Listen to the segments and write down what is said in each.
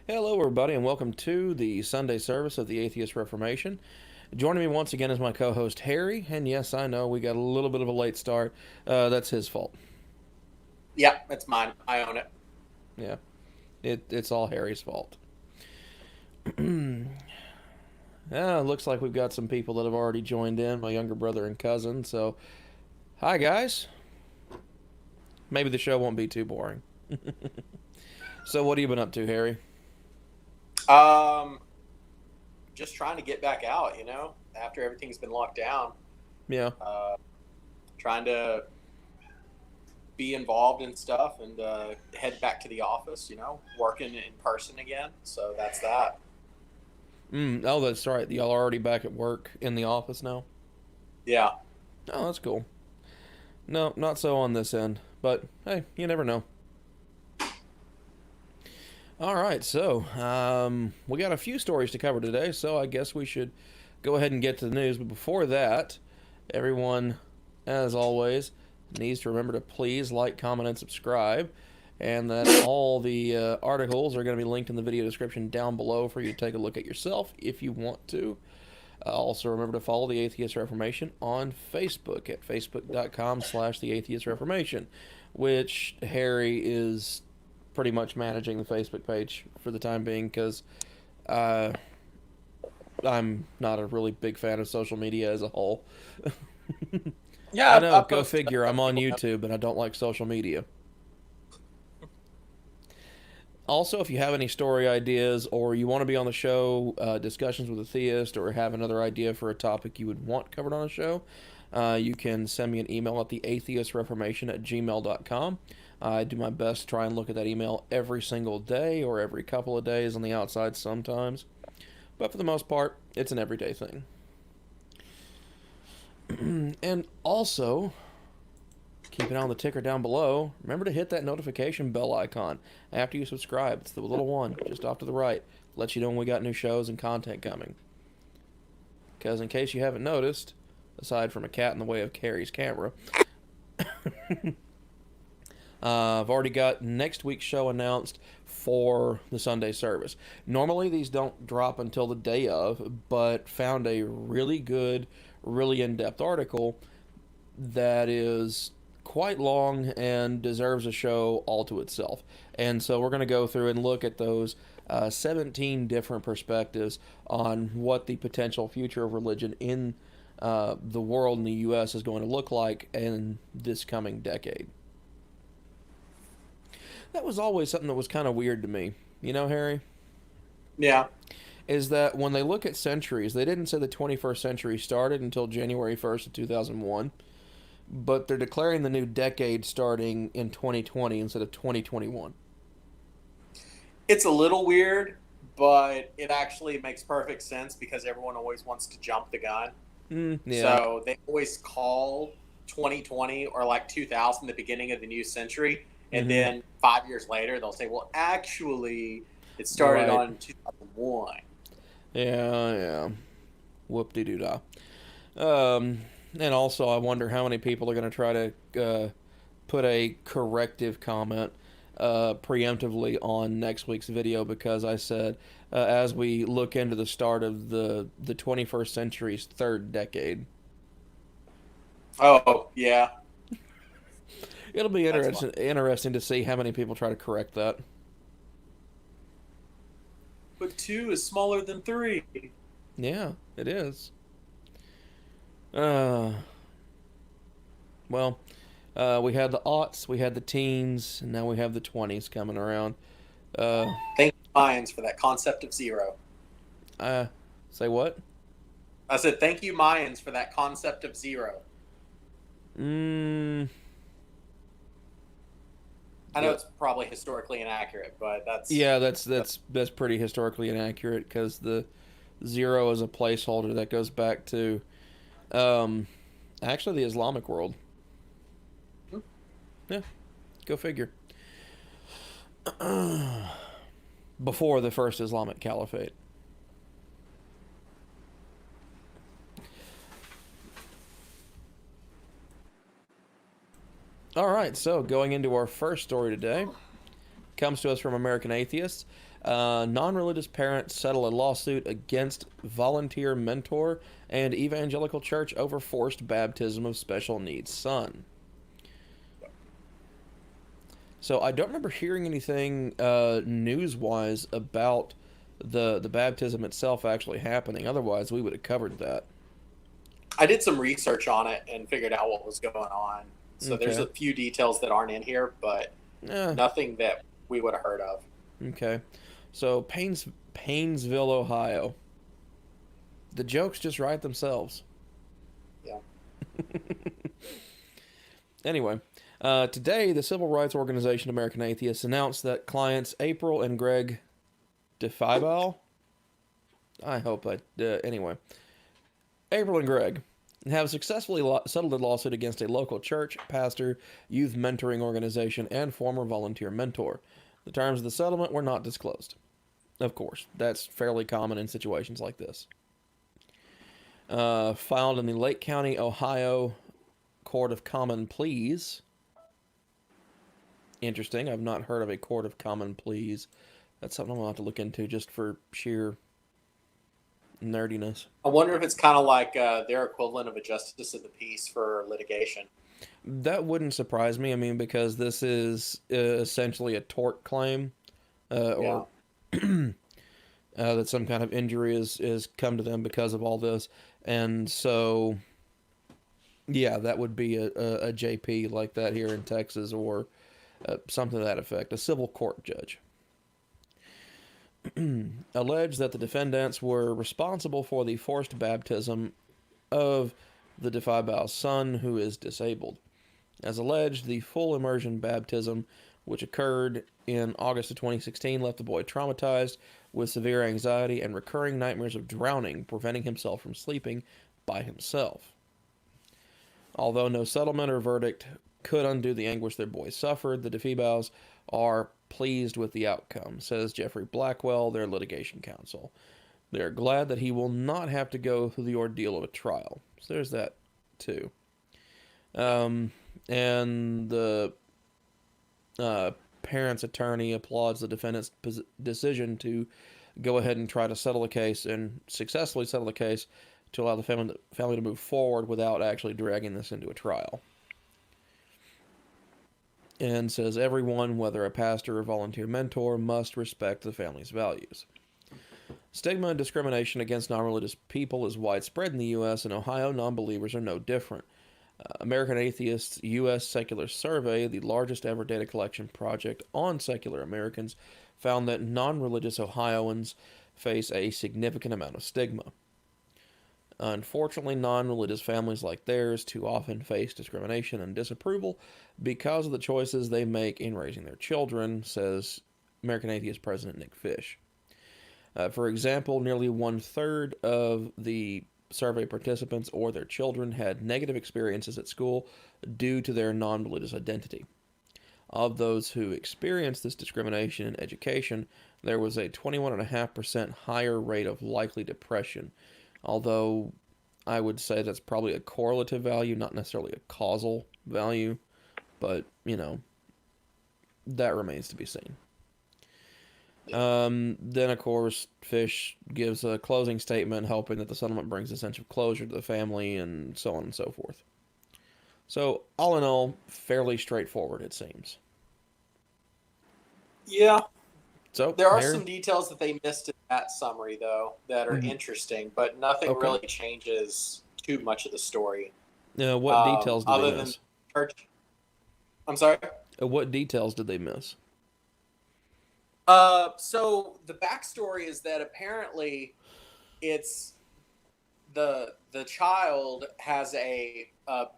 Hello, everybody, and welcome to the Sunday service of the Atheist Reformation. Joining me once again is my co-host Harry, and yes, I know we got a little bit of a late start. That's his fault. Yeah, it's mine. I own it. Yeah, it's all Harry's fault. Looks like we've got some people that have already joined in, my younger brother and cousin. So, hi guys. Maybe the show won't be too boring. So, what have you been up to, Harry? Um, just trying to get back out, after everything's been locked down. Yeah. Uh, Trying to be involved in stuff and head back to the office, working in person again. So that's that. Oh, that's right. Y'all are already back at work in the office now. Yeah. Oh, that's cool. No, not so on this end. But hey, you never know. All right, so we got a few stories to cover today, so I guess we should go ahead and get to the news. But before that, everyone, as always, needs to remember to please like, comment, and subscribe. And that all the articles are going to be linked in the video description down below for you to take a look at yourself if you want to. Also, remember to follow the Atheist Reformation on Facebook at facebook.com/the Atheist Reformation, which Harry is pretty much managing the Facebook page for the time being because uh, I'm not a really big fan of social media as a whole. I Yeah, I know, go post stuff, figure. let I'm on people know. YouTube and I don't like social media. Also, if you have any story ideas or you want to be on the show, discussions with a theist, or have another idea for a topic you would want covered on a show, you can send me an email at theatheistreformation@gmail.com. I do my best to try and look at that email every single day or every couple of days on the outside sometimes. But for the most part, it's an everyday thing. And also, keep an eye on the ticker down below. Remember to hit that notification bell icon after you subscribe. It's the little one just off to the right. Lets you know when we got new shows and content coming. Because in case you haven't noticed, aside from a cat in the way of Carrie's camera, I've already got next week's show announced for the Sunday service. Normally these don't drop until the day of, but found a really good, really in-depth article that is quite long and deserves a show all to itself. And so we're going to go through and look at those 17 different perspectives on what the potential future of religion in the world in the U.S. is going to look like in this coming decade. That was always something that was kind of weird to me. You know, Harry? Yeah. Is that when they look at centuries, they didn't say the 21st century started until January 1st of 2001, but they're declaring the new decade starting in 2020 instead of 2021. It's a little weird, but it actually makes perfect sense because everyone always wants to jump the gun. Yeah. So they always call 2020 or like 2000 the beginning of the new century. And Mm-hmm. then 5 years later, they'll say, well, actually, it started Right. on 2001. Yeah, yeah. Whoop de doo dah. Um, and also, I wonder how many people are going to try to put a corrective comment preemptively on next week's video because I said as we look into the start of the 21st century's third decade. Oh, yeah. It'll be That's fun. interesting to see how many people try to correct that. But two is smaller than three. Yeah, it is. Uh, well, we had the aughts, we had the teens, and now we have the 20s coming around. Uh, Thank you, Mayans, for that concept of zero. uh, say what? I said, thank you, Mayans, for that concept of zero. Mm, I know yeah, it's probably historically inaccurate, but yeah, that's that's pretty historically inaccurate because the zero is a placeholder that goes back to um, actually the Islamic world. Yeah, go figure. Before the first Islamic caliphate. All right, so going into our first story today, comes to us from American Atheists. Non-religious parents settle a lawsuit against volunteer mentor and evangelical church over forced baptism of special needs son. So I don't remember hearing anything news-wise about the baptism itself actually happening. Otherwise, we would have covered that. I did some research on it and figured out what was going on. So Okay. there's a few details that aren't in here, but nothing that we would have heard of. Okay. So Painesville, Ohio. The jokes just write themselves. Yeah. Anyway, today the civil rights organization American Atheists announced that clients April and Greg DeFibal, I hope anyway, April and Greg have successfully settled a lawsuit against a local church, pastor, youth mentoring organization, and former volunteer mentor. The terms of the settlement were not disclosed. Of course, that's fairly common in situations like this. Filed in the Lake County, Ohio Court of Common Pleas. Interesting. I've not heard of a Court of Common Pleas. That's something I'm going to have to look into just for sheer nerdiness. I wonder if it's kind of like their equivalent of a justice of the peace for litigation. That wouldn't surprise me. I mean, because this is essentially a tort claim, or that some kind of injury is come to them because of all this, and so yeah, that would be a JP like that here in Texas, or something to that effect, a civil court judge. Alleged that the defendants were responsible for the forced baptism of the DeFibal son, who is disabled. As alleged, the full immersion baptism, which occurred in August of 2016, left the boy traumatized with severe anxiety and recurring nightmares of drowning, preventing himself from sleeping by himself. Although no settlement or verdict could undo the anguish their boy suffered, the DeFibals are pleased with the outcome, says Jeffrey Blackwell, their litigation counsel. They are glad that he will not have to go through the ordeal of a trial. So there's that, too. And the parent's attorney applauds the defendant's decision to go ahead and try to settle the case and successfully settle the case to allow the family to move forward without actually dragging this into a trial. And says everyone, whether a pastor or volunteer mentor, must respect the family's values. Stigma and discrimination against non-religious people is widespread in the U.S., and Ohio non-believers are no different. American Atheist's U.S. Secular Survey, the largest ever data collection project on secular Americans, found that non-religious Ohioans face a significant amount of stigma. Unfortunately, non-religious families like theirs too often face discrimination and disapproval because of the choices they make in raising their children, says American Atheist President Nick Fish. For example, nearly 1/3 of the survey participants or their children had negative experiences at school due to their non-religious identity. Of those who experienced this discrimination in education, there was a 21.5% higher rate of likely depression, although I would say that's probably a correlative value, not necessarily a causal value, but, that remains to be seen. Then, of course, Fish gives a closing statement hoping that the settlement brings a sense of closure to the family and so on and so forth. So, all in all, fairly straightforward, it seems. Yeah. So there are some details that they missed in that summary, though, that are interesting, but nothing really changes too much of the story. What details did they miss? Church. I'm sorry? What details did they miss? So the backstory is that apparently it's the child has a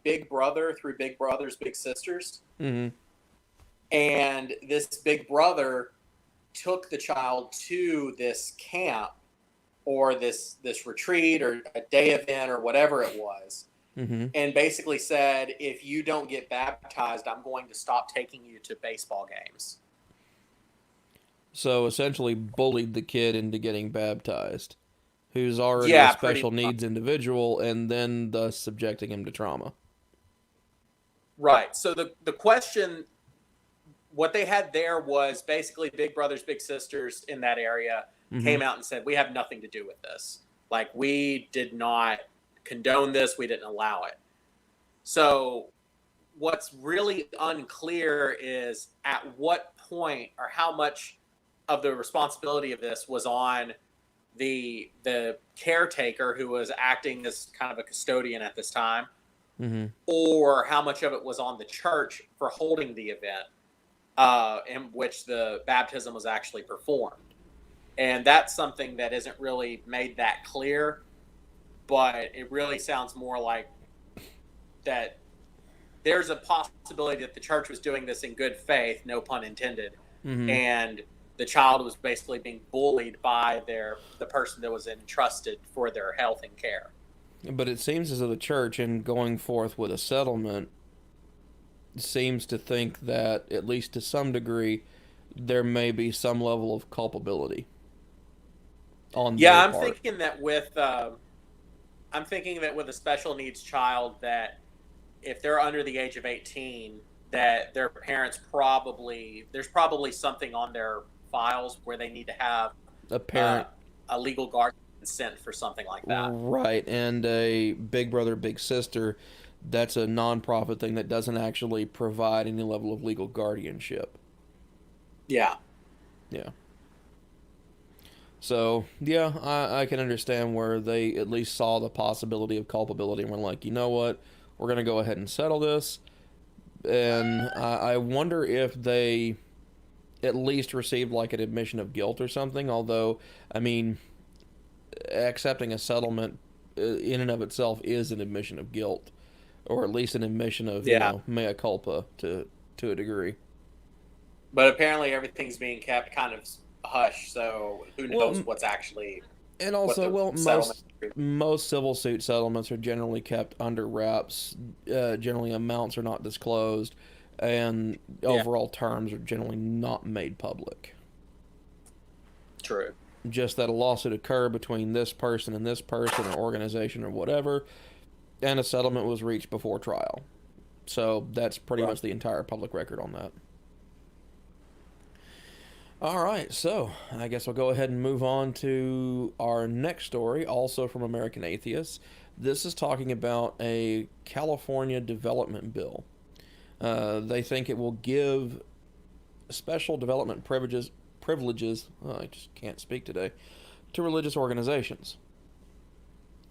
big brother through big brothers, big sisters. Mm-hmm. And this big brother took the child to this camp or this retreat or a day event or whatever it was. Mm-hmm. And basically said, if you don't get baptized, I'm going to stop taking you to baseball games. So essentially bullied the kid into getting baptized, who's already a special needs individual, and then thus subjecting him to trauma. Right. So the question what they had there was basically big brothers, big sisters in that area came out and said, we have nothing to do with this. Like, we did not condone this. We didn't allow it. So what's really unclear is at what point or how much of the responsibility of this was on the caretaker who was acting as kind of a custodian at this time, or how much of it was on the church for holding the event in which the baptism was actually performed. And that's something that isn't really made that clear, but it really sounds more like that there's a possibility that the church was doing this in good faith, no pun intended, and the child was basically being bullied by the person that was entrusted for their health and care. But it seems as though the church, in going forth with a settlement, seems to think that, at least to some degree, there may be some level of culpability on their part. Thinking that with I'm thinking that with a special needs child, that if they're under the age of 18, that their parents there's probably something on their files where they need to have a parent, a legal guardian consent for something like that. Right, and a big brother, big sister, that's a non-profit thing that doesn't actually provide any level of legal guardianship. Yeah. Yeah. So, yeah, I can understand where they at least saw the possibility of culpability and were like, you know what, we're going to go ahead and settle this. And I wonder if they at least received like an admission of guilt or something, although, I mean, accepting a settlement in and of itself is an admission of guilt, or at least an admission of, you know, mea culpa to a degree. But apparently everything's being kept kind of hush, so who knows what's actually... And also, most civil suit settlements are generally kept under wraps. Generally, amounts are not disclosed, and overall terms are generally not made public. True. Just that a lawsuit occurred between this person and this person, or organization, or whatever, and a settlement was reached before trial. So that's pretty much the entire public record on that. All right, so I guess we'll go ahead and move on to our next story, also from American Atheists. This is talking about a California development bill. They think it will give special development privileges, I just can't speak today, to religious organizations.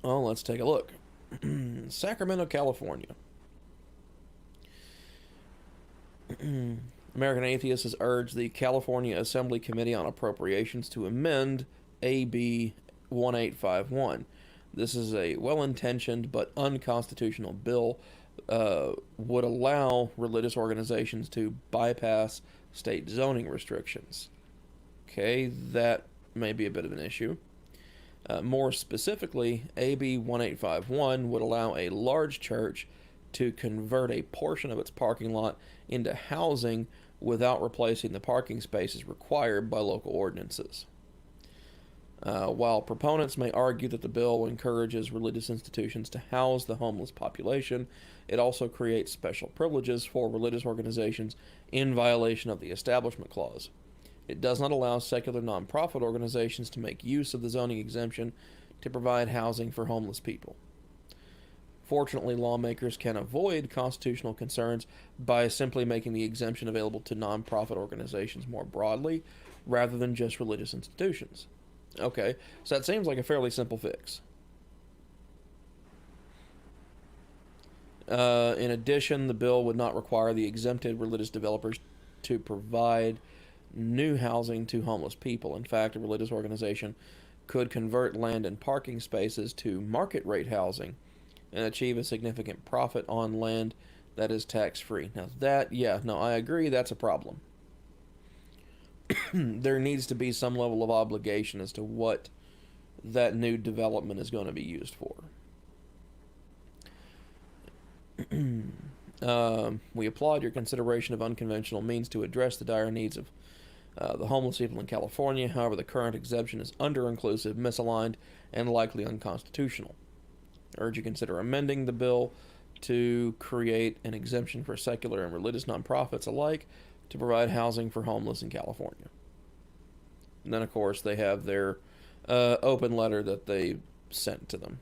Well, let's take a look. Sacramento, California. American Atheists has urged the California Assembly Committee on Appropriations to amend AB 1851. This is a well-intentioned but unconstitutional bill. Would allow religious organizations to bypass state zoning restrictions. Okay, that may be a bit of an issue. More specifically, AB 1851 would allow a large church to convert a portion of its parking lot into housing without replacing the parking spaces required by local ordinances. While proponents may argue that the bill encourages religious institutions to house the homeless population, it also creates special privileges for religious organizations in violation of the Establishment Clause. It does not allow secular nonprofit organizations to make use of the zoning exemption to provide housing for homeless people. Fortunately, lawmakers can avoid constitutional concerns by simply making the exemption available to nonprofit organizations more broadly, rather than just religious institutions. Okay, so that seems like a fairly simple fix. In addition, the bill would not require the exempted religious developers to provide new housing to homeless people. In fact, a religious organization could convert land and parking spaces to market rate housing and achieve a significant profit on land that is tax-free. Now I agree, that's a problem. There needs to be some level of obligation as to what that new development is going to be used for. We applaud your consideration of unconventional means to address the dire needs of the homeless people in California. However, the current exemption is under-inclusive, misaligned, and likely unconstitutional. I urge you to consider amending the bill to create an exemption for secular and religious nonprofits alike to provide housing for homeless in California. And then, of course, they have their open letter that they sent to them.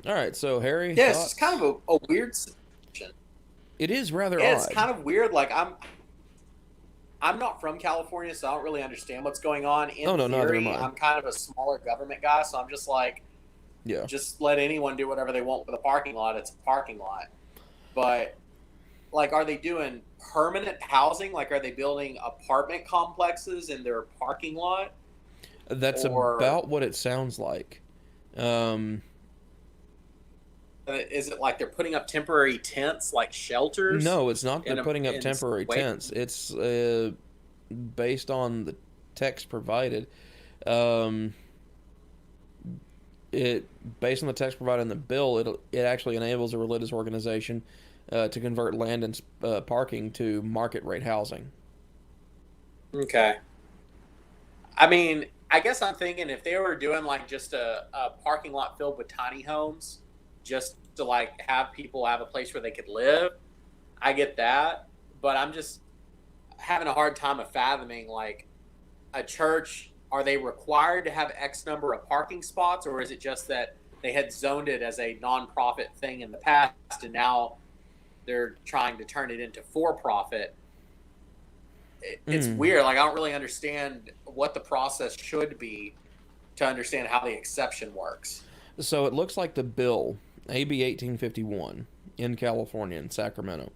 All right, so Harry, Yeah, it's thoughts? just kind of a weird situation. It is rather Yeah, it's odd. kind of weird. Like I'm not from California, so I don't really understand what's going on. In Oh no, neither am theory, I. I'm kind of a smaller government guy, so I'm just like, Yeah. just let anyone do whatever they want with a parking lot. It's a parking lot. But like, are they doing permanent housing? Like, are they building apartment complexes in their parking lot? That's Or about what it sounds like. Um, is it like they're putting up temporary tents, like shelters, no, it's not. They're putting up in temporary wait? tents. It's based on the text provided. Um, it based on the text provided in the bill, it actually enables a religious organization to convert land and parking to market rate housing. Okay. I mean, I guess I'm thinking if they were doing like just a parking lot filled with tiny homes, just to like have people have a place where they could live, I get that. But I'm just having a hard time of fathoming like a church. Are they required to have X number of parking spots, or is it just that they had zoned it as a nonprofit thing in the past, and now they're trying to turn it into for profit? It's weird. Like, I don't really understand what the process should be to understand how the exception works. So it looks like the bill, AB 1851, in California, in Sacramento,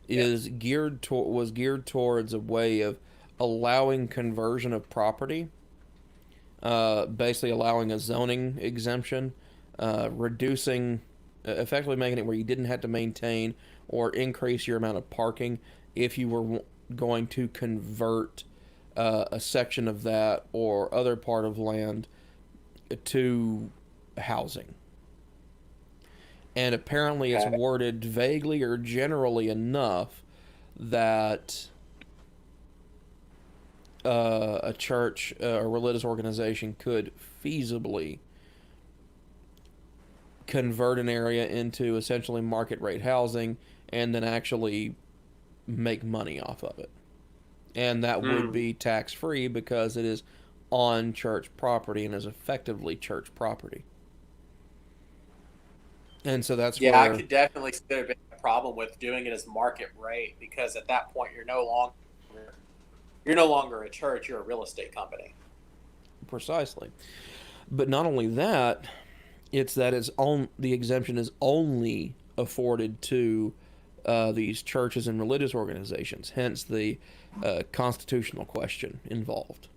is was geared towards a way of allowing conversion of property, basically allowing a zoning exemption, reducing, effectively making it where you didn't have to maintain or increase your amount of parking if you were going to convert a section of that or other part of land to housing. And apparently it's worded vaguely or generally enough that a church, a religious organization could feasibly convert an area into essentially market rate housing and then actually make money off of it. And that would be tax free because it is on church property and is effectively church property. And so that's Yeah, I where, could definitely see there being a problem with doing it as market rate, because at that point you're no longer a church, you're a real estate company. precisely. But not only that, it's that the exemption is only afforded to these churches and religious organizations, hence the constitutional question involved.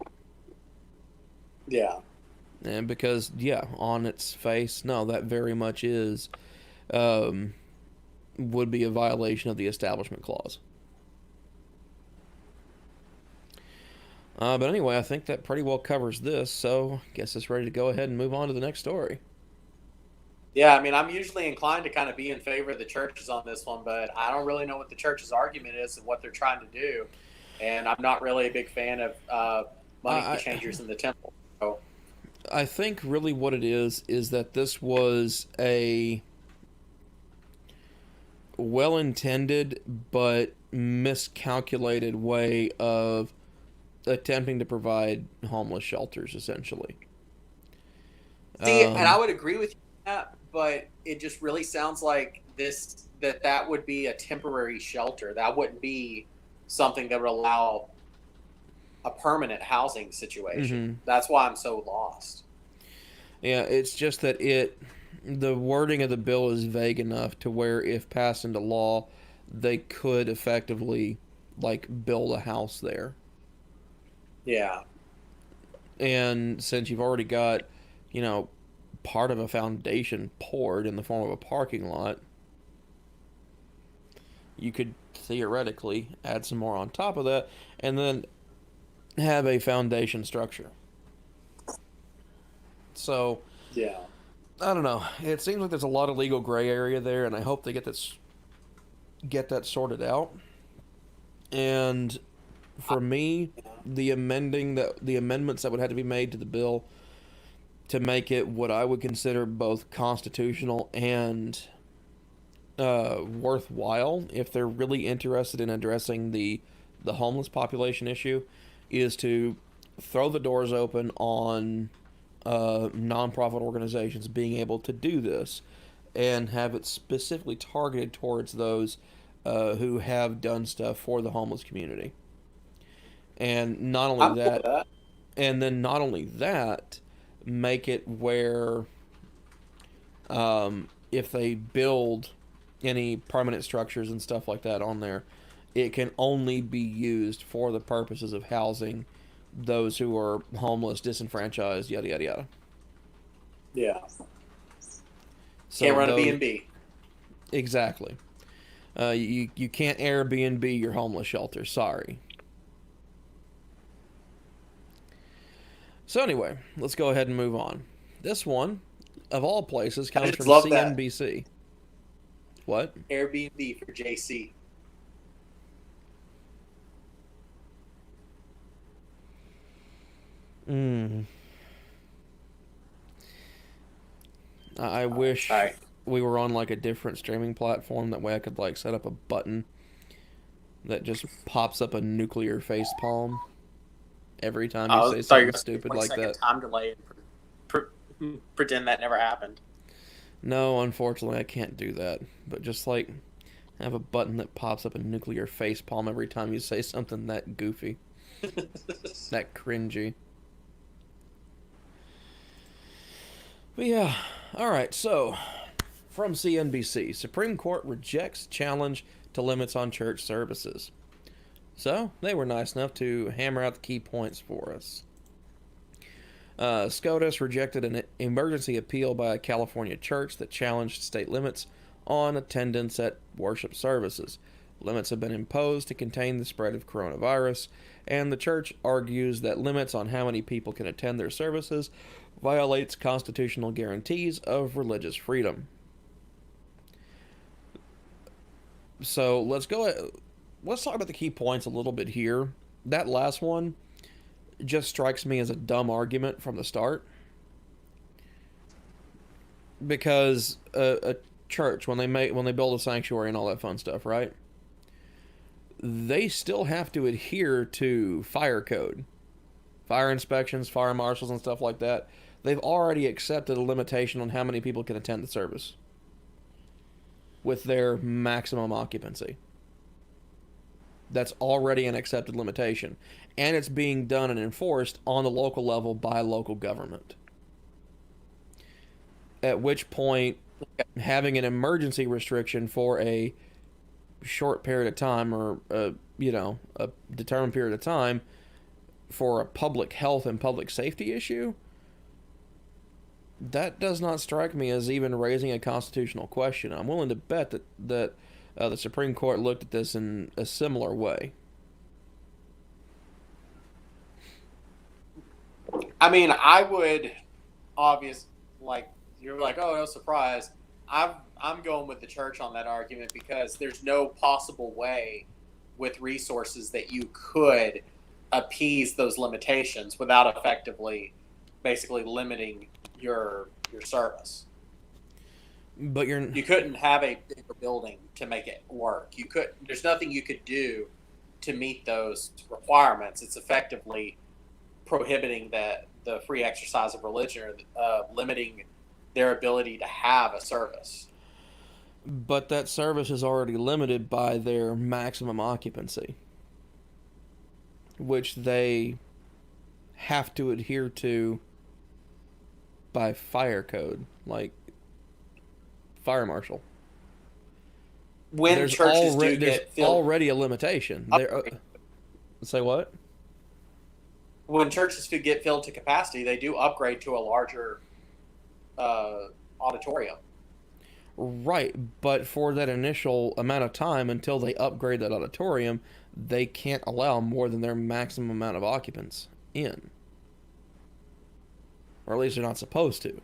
Yeah. And because, yeah, on its face, no, that very much is, would be a violation of the Establishment Clause. But anyway, I think that pretty well covers this, so I guess it's ready to go ahead and move on to the next story. Yeah, I mean, I'm usually inclined to kind of be in favor of the churches on this one, but I don't really know what the church's argument is and what they're trying to do. And I'm not really a big fan of money changers in the temple. So. I think really what it is that this was a well-intended but miscalculated way of attempting to provide homeless shelters, essentially. See, and I would agree with you on that, but it just really sounds like that would be a temporary shelter. That wouldn't be something that would allow a permanent housing situation. Mm-hmm. That's why I'm so lost. Yeah, it's just that the wording of the bill is vague enough to where if passed into law, they could effectively like build a house there. Yeah. And since you've already got, part of a foundation poured in the form of a parking lot, you could theoretically add some more on top of that and then have a foundation structure. So, yeah, I don't know. It seems like there's a lot of legal gray area there, and I hope they get that sorted out. And for me, the amendments that would have to be made to the bill to make it what I would consider both constitutional and worthwhile, if they're really interested in addressing the homeless population issue, is to throw the doors open on nonprofit organizations being able to do this, and have it specifically targeted towards those who have done stuff for the homeless community. And not only I'm cool with that, that. and then not only that, make it where if they build any permanent structures and stuff like that on there, it can only be used for the purposes of housing those who are homeless, disenfranchised, yada yada yada. Yeah. So Can't run a those, B&B. exactly. You can't Airbnb your homeless shelter. Sorry. So anyway, let's go ahead and move on. This one, of all places, I comes just from love that. CNBC. What? Airbnb for JC. Mm. I wish Sorry. we were on like a different streaming platform. That way I could like set up a button that just pops up a nuclear face palm every time you say Thought you were something going to stupid 20 like second that. time delay and pretend that never happened. No, unfortunately I can't do that. But just like have a button that pops up a nuclear face palm every time you say something that goofy, that cringy. But yeah, alright, so from CNBC, Supreme Court rejects challenge to limits on church services. So, they were nice enough to hammer out the key points for us. SCOTUS rejected an emergency appeal by a California church that challenged state limits on attendance at worship services. Limits have been imposed to contain the spread of coronavirus, and the church argues that limits on how many people can attend their services violates constitutional guarantees of religious freedom. So let's talk about the key points a little bit here. That last one just strikes me as a dumb argument from the start, because a church, when they build a sanctuary and all that fun stuff, right? They still have to adhere to fire code, fire inspections, fire marshals, and stuff like that. They've already accepted a limitation on how many people can attend the service with their maximum occupancy. That's already an accepted limitation. And it's being done and enforced on the local level by local government. At which point, having an emergency restriction for a short period of time, or a determined period of time, for a public health and public safety issue, that does not strike me as even raising a constitutional question. I'm willing to bet that the Supreme Court looked at this in a similar way. I mean, I would you're like, oh, no surprise. I'm going with the church on that argument, because there's no possible way with resources that you could appease those limitations without effectively basically limiting your service. But you couldn't have a bigger building to make it work. There's nothing you could do to meet those requirements. It's effectively prohibiting the free exercise of religion, or limiting their ability to have a service. But that service is already limited by their maximum occupancy, which they have to adhere to by fire code, like fire marshal. When there's churches already, do get there's already a limitation. Say what? When churches do get filled to capacity, they do upgrade to a larger auditorium. Right, but for that initial amount of time until they upgrade that auditorium, they can't allow more than their maximum amount of occupants in. Or at least they're not supposed to.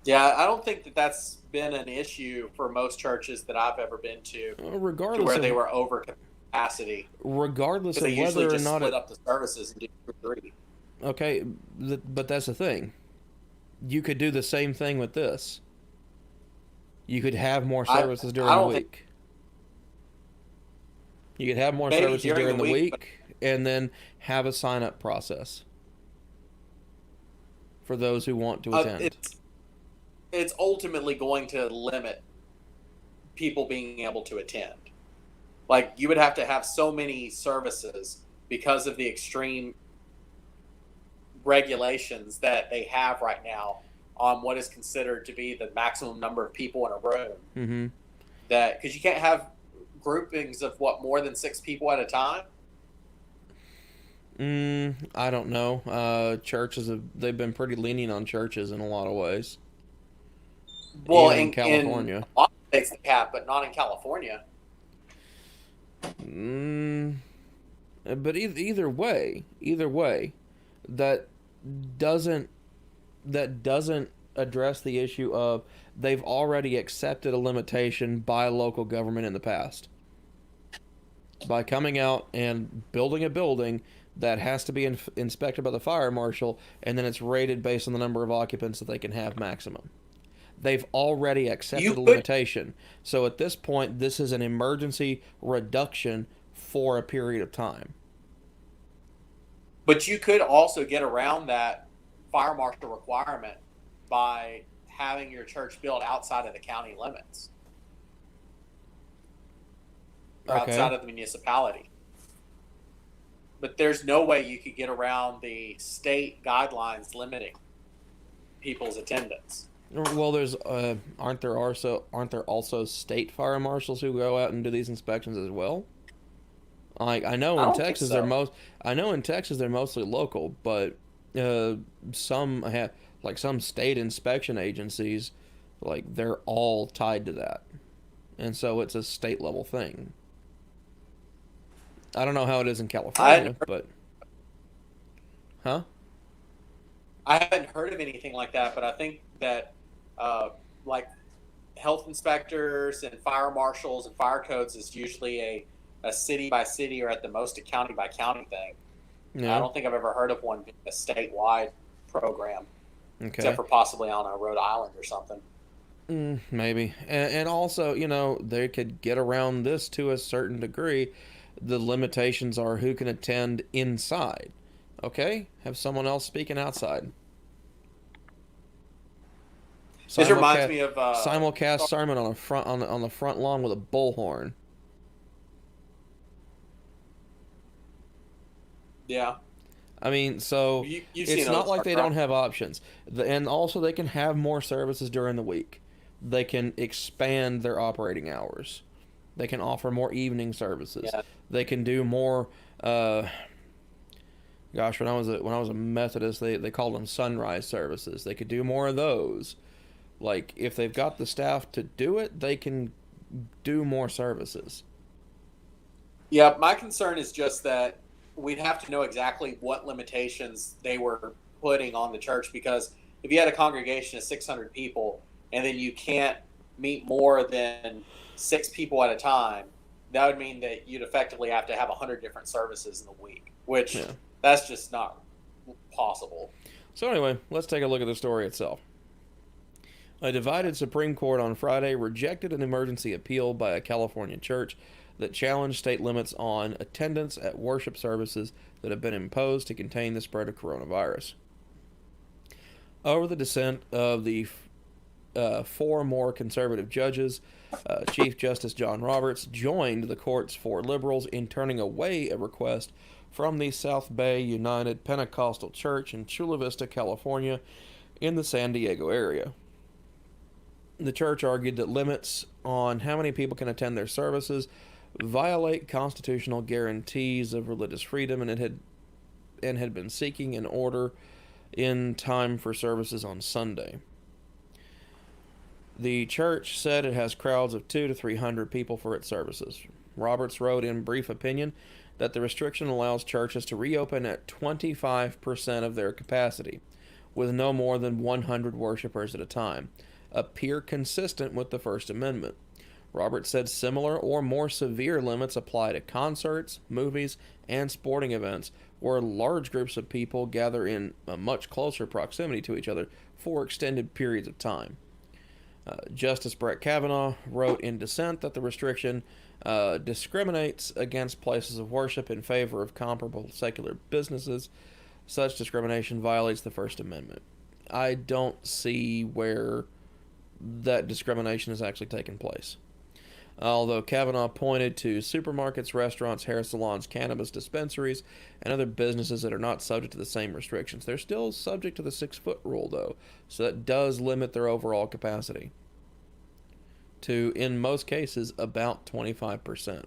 Yeah, I don't think that's been an issue for most churches that I've ever been to, where they were over capacity. Regardless of they usually whether or just not split up the services and do 3. Okay, but that's the thing. you could do the same thing with this. You could have more I services during I the don't think week. You could have more maybe services during during the the week, but week and then have a sign up process for those who want to attend. it's ultimately going to limit people being able to attend. Like you would have to have so many services because of the extreme regulations that they have right now on what is considered to be the maximum number of people in a room. Mm-hmm. That because you can't have groupings of what more than 6 people at a time. I don't know. Churches they've been pretty lenient on churches in a lot of ways, Well, even in in California. a lot of states they have, but not in California. Mm, but either way, that doesn't doesn't address the issue of they've already accepted a limitation by local government in the past by coming out and building a building that has to be inspected by the fire marshal, and then it's rated based on the number of occupants that they can have maximum. They've already accepted a limitation. So at this point, this is an emergency reduction for a period of time. But you could also get around that fire marshal requirement by having your church built outside of the county limits or outside Okay. of the municipality. But there's no way you could get around the state guidelines limiting people's attendance. Well, there's aren't there also state fire marshals who go out and do these inspections as well? Like I know I in don't think Texas they're so. mostly local, but some have like some state inspection agencies, like they're all tied to that, and so it's a state level thing. I don't know how it is in I hadn't California, heard, but huh? I haven't heard of anything like that, but I think that uh, like health inspectors and fire marshals and fire codes is usually a city by city or at the most a county by county thing. I Yeah. don't think I've ever heard of one being a statewide program, except Okay. for possibly on a Rhode Island or something. Maybe, and also they could get around this to a certain degree. The limitations are who can attend inside. Okay, have someone else speaking outside. This reminds Simulcast me of simulcast sermon on the front lawn with a bullhorn. yeah, I mean, so you've it's seen not those, like they right? don't have options. And also they can have more services during the week. They can expand their operating hours. They can offer more evening services. Yeah, They can do more. Gosh, when I was a Methodist, they called them sunrise services. They could do more of those. Like if they've got the staff to do it, they can do more services. yeah. My concern is just that we'd have to know exactly what limitations they were putting on the church because if you had a congregation of 600 people and then you can't meet more than 6 people at a time, that would mean that you'd effectively have to have 100 different services in the week, which Yeah. that's just not possible. So anyway, let's take a look at the story itself. A divided Supreme Court on Friday rejected an emergency appeal by a California church that challenged state limits on attendance at worship services that have been imposed to contain the spread of coronavirus. Over the dissent of the four more conservative judges, Chief Justice John Roberts joined the court's four liberals in turning away a request from the South Bay United Pentecostal Church in Chula Vista, California, in the San Diego area. The church argued that limits on how many people can attend their services violate constitutional guarantees of religious freedom, and had been seeking an order in time for services on Sunday. The church said it has crowds of 200 to 300 people for its services. Roberts wrote in brief opinion that the restriction allows churches to reopen at 25% of their capacity, with no more than 100 worshipers at a time, appear consistent with the First Amendment. Roberts said similar or more severe limits apply to concerts, movies, and sporting events, where large groups of people gather in a much closer proximity to each other for extended periods of time. Justice Brett Kavanaugh wrote in dissent that the restriction discriminates against places of worship in favor of comparable secular businesses. Such discrimination violates the First Amendment. I don't see where that discrimination has actually taken place. Although Kavanaugh pointed to supermarkets, restaurants, hair salons, cannabis dispensaries, and other businesses that are not subject to the same restrictions. They're still subject to the 6-foot rule, though, so that does limit their overall capacity to, in most cases, about 25%.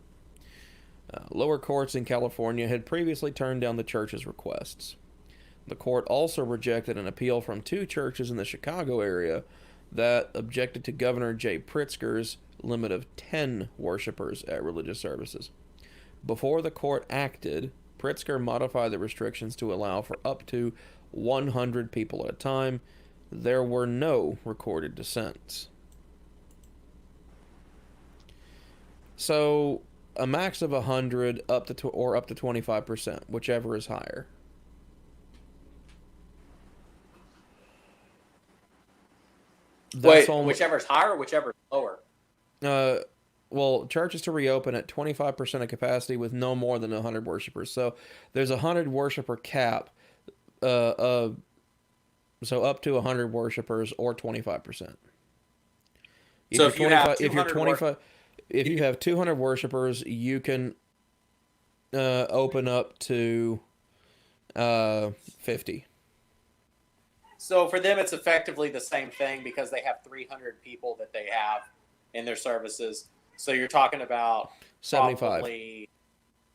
Lower courts in California had previously turned down the church's requests. The court also rejected an appeal from 2 churches in the Chicago area that objected to Governor Jay Pritzker's limit of 10 worshipers at religious services. Before the court acted, Pritzker modified the restrictions to allow for up to 100 people at a time. There were no recorded dissents. So, a max of 100 up to 25%, whichever is higher. Wait, whichever's higher or whichever's lower? Well, churches to reopen at 25% of capacity with no more than 100 worshipers. So there's a 100 worshiper cap, so up to 100 worshipers or 25%. So if you have 200 worshipers, you can open up to 50. So for them, it's effectively the same thing because they have 300 people that they have in their services. So you're talking about 75.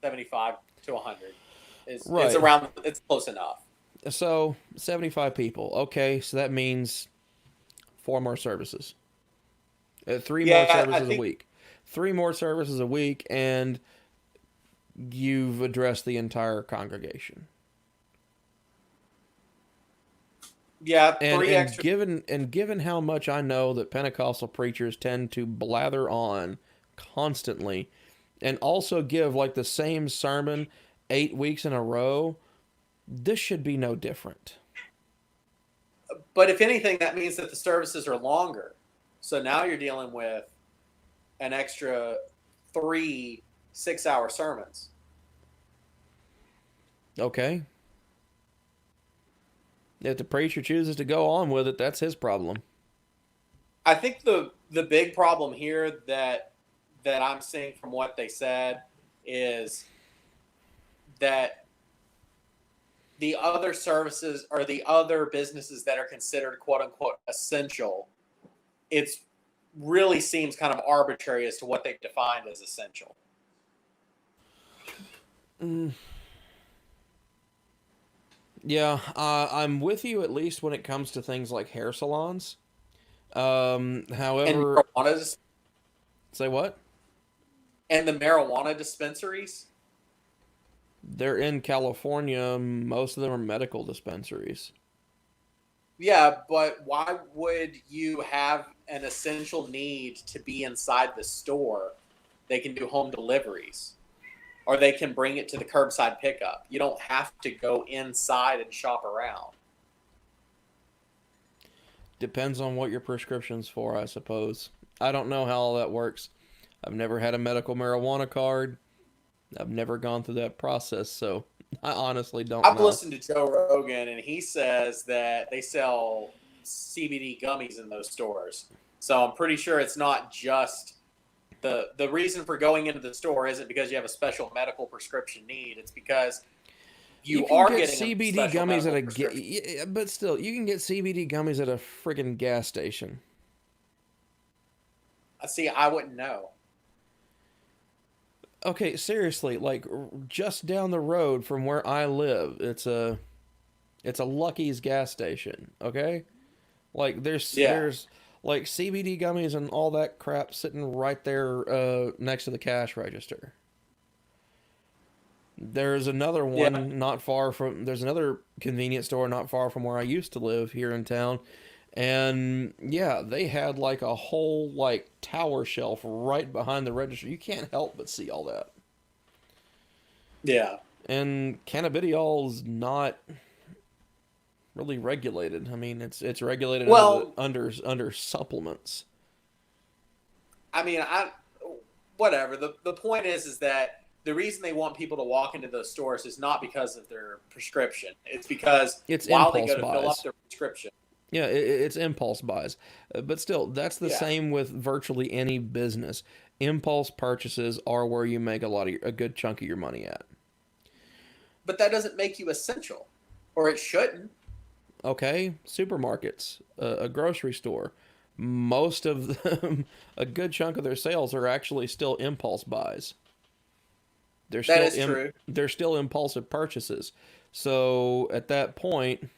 75 to 100. Right. It's around. It's close enough. So 75 people. Okay, so that means 4 more services. 3 more services a week. 3 more services a week, and you've addressed the entire congregation. Yeah, given how much I know that Pentecostal preachers tend to blather on constantly, and also give like the same sermon 8 weeks in a row, this should be no different. But if anything, that means that the services are longer. So now you're dealing with an extra 3 6-hour sermons. Okay. If the preacher chooses to go on with it, that's his problem. I think the big problem here that I'm seeing from what they said is that the other services or the other businesses that are considered quote unquote essential, it's really seems kind of arbitrary as to what they've defined as essential. Yeah, I'm with you at least when it comes to things like hair salons. However, say what? And the marijuana dispensaries? They're in California. Most of them are medical dispensaries. Yeah, but why would you have an essential need to be inside the store? They can do home deliveries. Or they can bring it to the curbside pickup. You don't have to go inside and shop around. Depends on what your prescription's for, I suppose. I don't know how all that works. I've never had a medical marijuana card. I've never gone through that process, so I honestly don't know. I've listened to Joe Rogan, and he says that they sell CBD gummies in those stores. So I'm pretty sure it's not just... The reason for going into the store isn't because you have a special medical prescription need. It's because you are getting CBD gummies but still, you can get CBD gummies at a friggin' gas station. See, I wouldn't know. Okay, seriously, like just down the road from where I live, it's a Lucky's gas station. Okay, like there's like CBD gummies and all that crap sitting right there next to the cash register. There's another one there's another convenience store not far from where I used to live here in town, And yeah, they had like a whole like tower shelf right behind the register. You can't help but see all that. Yeah. And cannabidiol's not really regulated. I mean, it's regulated Well, under supplements. I mean, whatever. The point is that the reason they want people to walk into those stores is not because of their prescription. It's because It's while they impulse go to fill up buys. their prescription. Yeah, it's impulse buys. But still, that's the Yeah. same with virtually any business. Impulse purchases are where you make a good chunk of your money at. But that doesn't make you essential, or it shouldn't. Okay, supermarkets, a grocery store, most of them, a good chunk of their sales are actually still impulse buys. They're That still is true. they're still impulsive purchases. So at that point,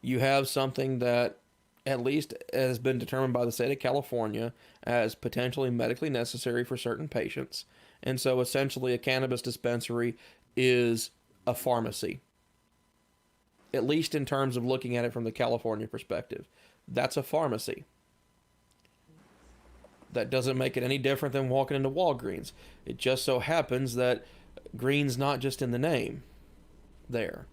you have something that at least has been determined by the state of California as potentially medically necessary for certain patients. And so essentially a cannabis dispensary is a pharmacy, at least in terms of looking at it from the California perspective. That's a pharmacy. That doesn't make it any different than walking into Walgreens. It just so happens that green's not just in the name there.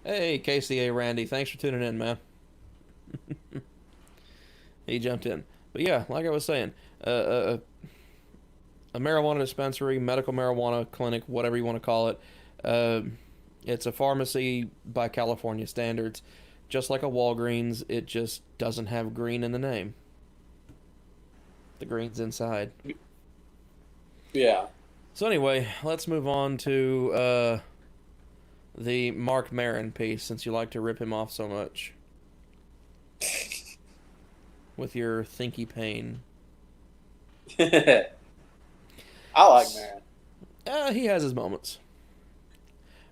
Hey, KCA Randy, thanks for tuning in, man. He jumped in. But yeah, like I was saying, a marijuana dispensary, medical marijuana clinic, whatever you want to call it, it's a pharmacy by California standards. Just like a Walgreens, it just doesn't have green in the name. The green's inside. Yeah. So anyway, let's move on to the Mark Maron piece, since you like to rip him off so much with your thinky pain. I like Marin. He has his moments.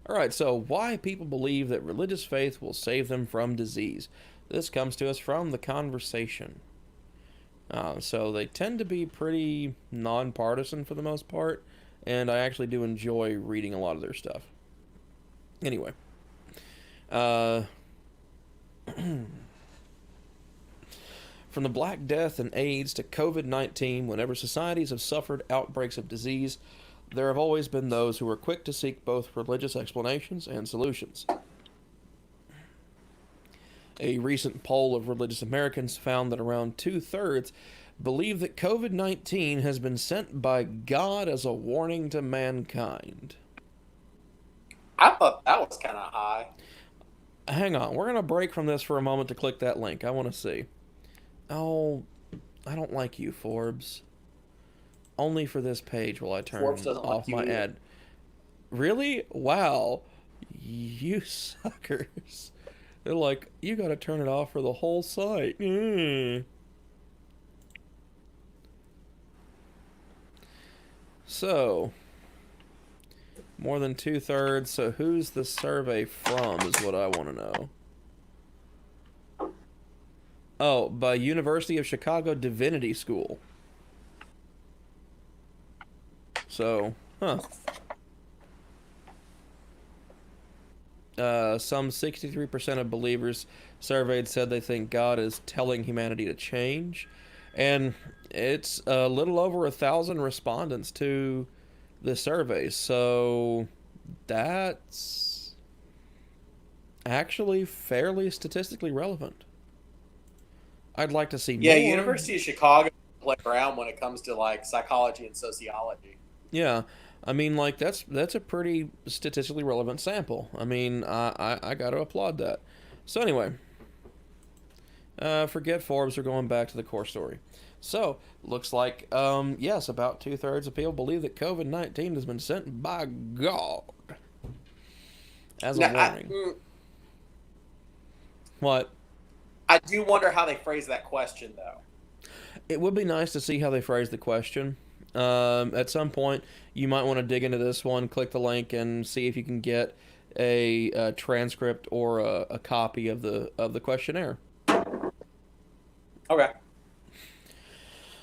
Alright, so why people believe that religious faith will save them from disease. This comes to us from The Conversation. So they tend to be pretty nonpartisan for the most part, and I actually do enjoy reading a lot of their stuff. Anyway. From the Black Death and AIDS to COVID-19, whenever societies have suffered outbreaks of disease, there have always been those who are quick to seek both religious explanations and solutions. A recent poll of religious Americans found that around 2/3 believe that COVID-19 has been sent by God as a warning to mankind. I thought that was kind of high. Hang on, we're going to break from this for a moment to click that link. I want to see. Oh, I don't like you, Forbes. Only for this page will I turn off my ad. Really? Wow. You suckers. They're like, you gotta turn it off for the whole site. So, more than 2/3. So who's the survey from is what I want to know. Oh, by University of Chicago Divinity School. So, some 63% of believers surveyed said they think God is telling humanity to change. And it's a little over 1,000 respondents to the survey. So, that's actually fairly statistically relevant. I'd like to see more. Yeah, University of Chicago play around when it comes to like psychology and sociology. Yeah, I mean, like that's a pretty statistically relevant sample. I mean, I got to applaud that. So anyway, forget Forbes. We're going back to the core story. So looks like yes, about 2/3 of people believe that COVID-19 has been sent by God as a warning. What? I do wonder how they phrase that question, though. It would be nice to see how they phrase the question. At some point, you might want to dig into this one, click the link, and see if you can get a transcript or a copy of the questionnaire. Okay.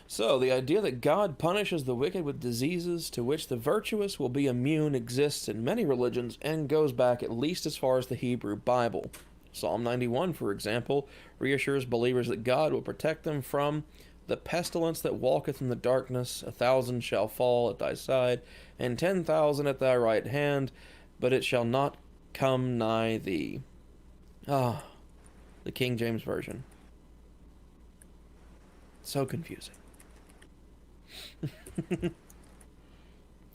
So, the idea that God punishes the wicked with diseases to which the virtuous will be immune exists in many religions and goes back at least as far as the Hebrew Bible. Psalm 91, for example, reassures believers that God will protect them from the pestilence that walketh in the darkness. 1,000 shall fall at thy side, and 10,000 at thy right hand, but it shall not come nigh thee. Ah, the King James Version. So confusing.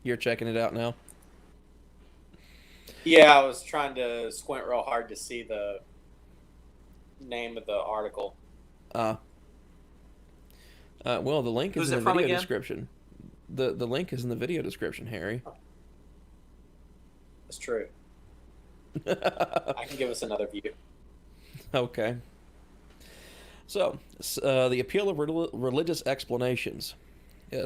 You're checking it out now? Yeah, I was trying to squint real hard to see the name of the article. Well, the link is Who's in it the from video again? description. The link is in the video description, Harry. That's true. I can give us another view. Okay. So, the appeal of religious explanations.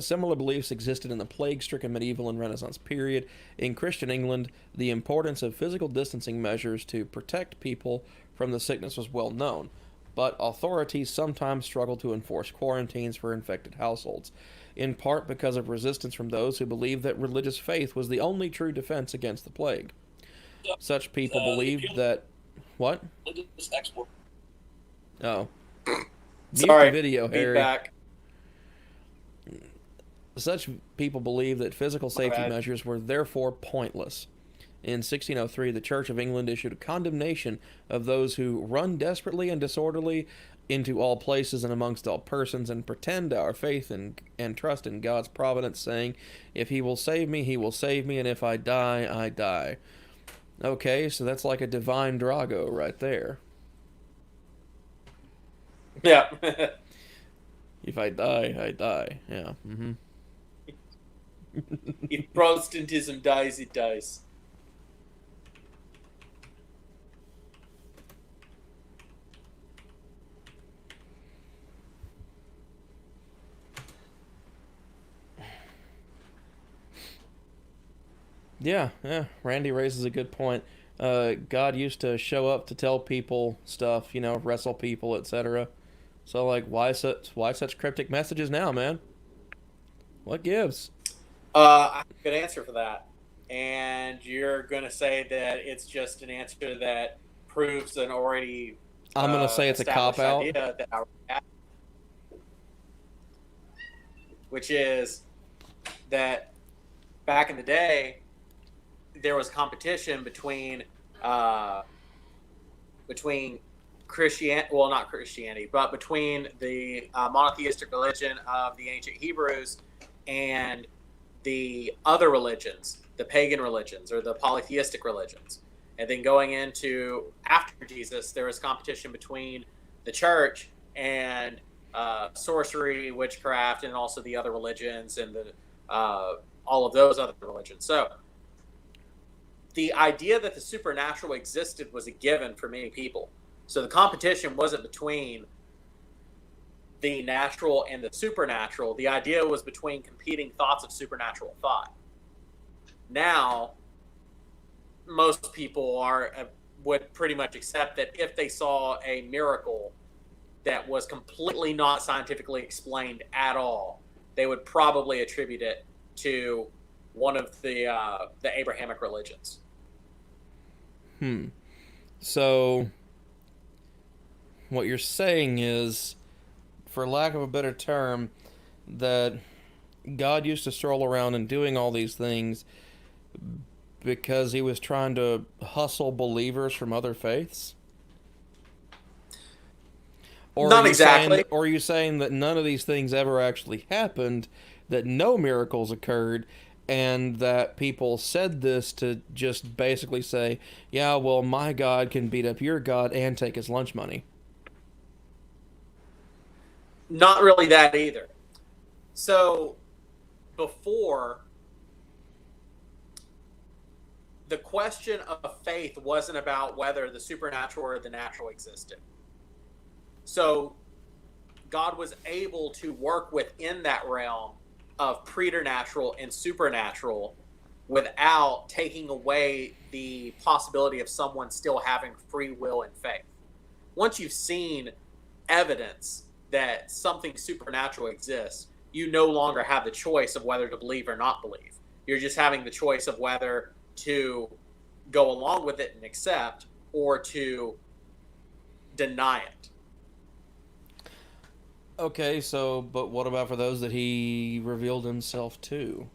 Similar beliefs existed in the plague-stricken medieval and Renaissance period. In Christian England, the importance of physical distancing measures to protect people from the sickness was well known, but authorities sometimes struggled to enforce quarantines for infected households, in part because of resistance from those who believed that religious faith was the only true defense against the plague. Such people believed that... What? Oh. Mute Sorry, the video, Harry. feedback. Such people believed that physical safety bad. measures were therefore pointless. In 1603, the Church of England issued a condemnation of those who run desperately and disorderly into all places and amongst all persons and pretend our faith and trust in God's providence, saying, if he will save me, he will save me, and if I die, I die. Okay, so that's like a divine Drago right there. Yeah. If I die, I die. Yeah. Mm-hmm. If Protestantism dies, it dies. Yeah. Randy raises a good point. God used to show up to tell people stuff, wrestle people, etc. So, like, why such cryptic messages now, man? What gives? I have a good answer for that. And you're going to say that it's just an answer that proves an already I'm going to say it's a cop-out. idea that which is that back in the day, there was competition between Christianity, well, not Christianity, but between the monotheistic religion of the ancient Hebrews and the other religions, the pagan religions or the polytheistic religions. And then going into after Jesus, there was competition between the church and sorcery, witchcraft, and also the other religions and the all of those other religions. So the idea that the supernatural existed was a given for many people. So the competition wasn't between the natural and the supernatural. The idea was between competing thoughts of supernatural thought. Now, most people would pretty much accept that if they saw a miracle that was completely not scientifically explained at all, they would probably attribute it to one of the Abrahamic religions. So, what you're saying is, for lack of a better term, that God used to stroll around and doing all these things because he was trying to hustle believers from other faiths? Or Not exactly. Or are you saying that none of these things ever actually happened, that no miracles occurred, and that people said this to just basically say, yeah, well, my God can beat up your God and take his lunch money? Not really that either. So before, the question of faith wasn't about whether the supernatural or the natural existed. So God was able to work within that realm of preternatural and supernatural without taking away the possibility of someone still having free will and faith. Once you've seen evidence that something supernatural exists, you no longer have the choice of whether to believe or not believe. You're just having the choice of whether to go along with it and accept, or to deny it. Okay, so, but what about for those that he revealed himself to?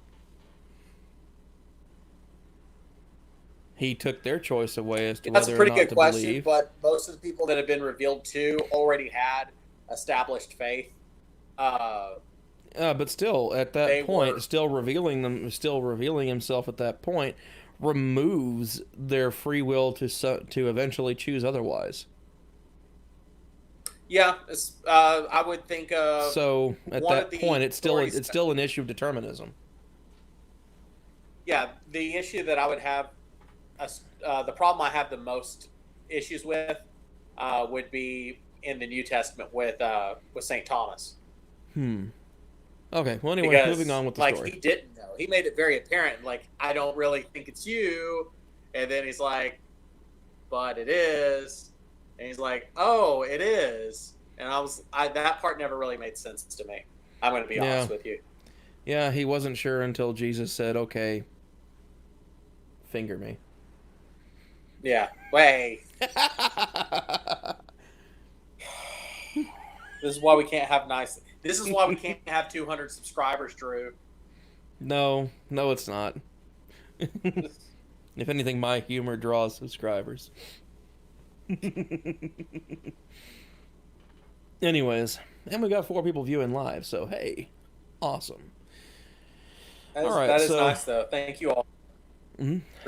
He took their choice away as to That's a whether or pretty not good to question, believe. but most of the people that have been revealed to already had established faith. But still, at that point, still revealing himself at that point, removes their free will to eventually choose otherwise. Yeah, I would think. So at that point, it's still an issue of determinism. Yeah, the issue that I would have, the problem I have the most issues with, would be in the New Testament with Saint Thomas. Okay. Well, anyway, moving on with the story. Like, he didn't know. He made it very apparent. Like, I don't really think it's you. And then he's like, but it is. And he's like, oh, it is. And that part never really made sense to me. I'm going to be honest with you. Yeah, he wasn't sure until Jesus said, okay, finger me. Yeah. Way. This is why we can't have This is why we can't have 200 subscribers, Drew. No, it's not. If anything, my humor draws subscribers. Anyways, and we got 4 people viewing live, so hey, awesome. That is nice, though. Thank you all.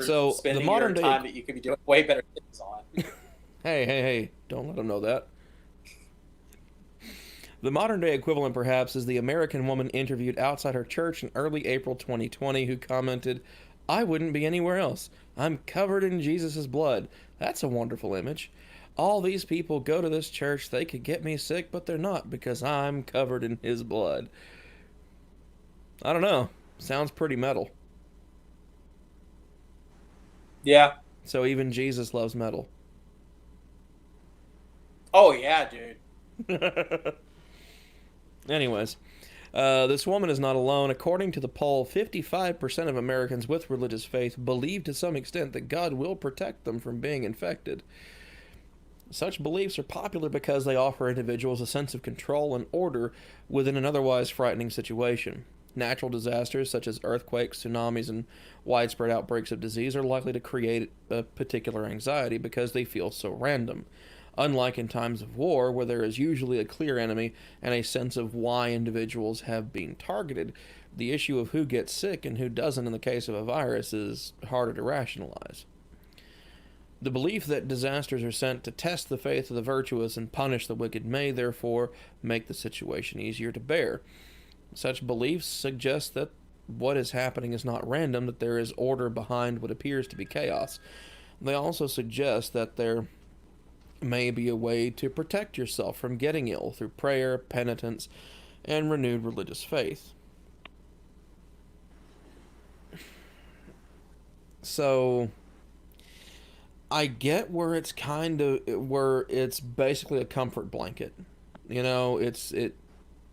So spending the modern your time that you could be doing way better things on. Hey! Don't let them know that. The modern day equivalent, perhaps, is the American woman interviewed outside her church in early April 2020 who commented, "I wouldn't be anywhere else. I'm covered in Jesus' blood. That's a wonderful image. All these people go to this church. They could get me sick, but they're not because I'm covered in his blood." I don't know. Sounds pretty metal. Yeah. So even Jesus loves metal. Oh, yeah, dude. Anyways, this woman is not alone. According to the poll, 55% of Americans with religious faith believe to some extent that God will protect them from being infected. Such beliefs are popular because they offer individuals a sense of control and order within an otherwise frightening situation. Natural disasters such as earthquakes, tsunamis, and widespread outbreaks of disease are likely to create a particular anxiety because they feel so random. Unlike in times of war, where there is usually a clear enemy and a sense of why individuals have been targeted, the issue of who gets sick and who doesn't in the case of a virus is harder to rationalize. The belief that disasters are sent to test the faith of the virtuous and punish the wicked may, therefore, make the situation easier to bear. Such beliefs suggest that what is happening is not random, that there is order behind what appears to be chaos. They also suggest that there may be a way to protect yourself from getting ill through prayer, penitence, and renewed religious faith. So, I get where it's it's basically a comfort blanket. You know,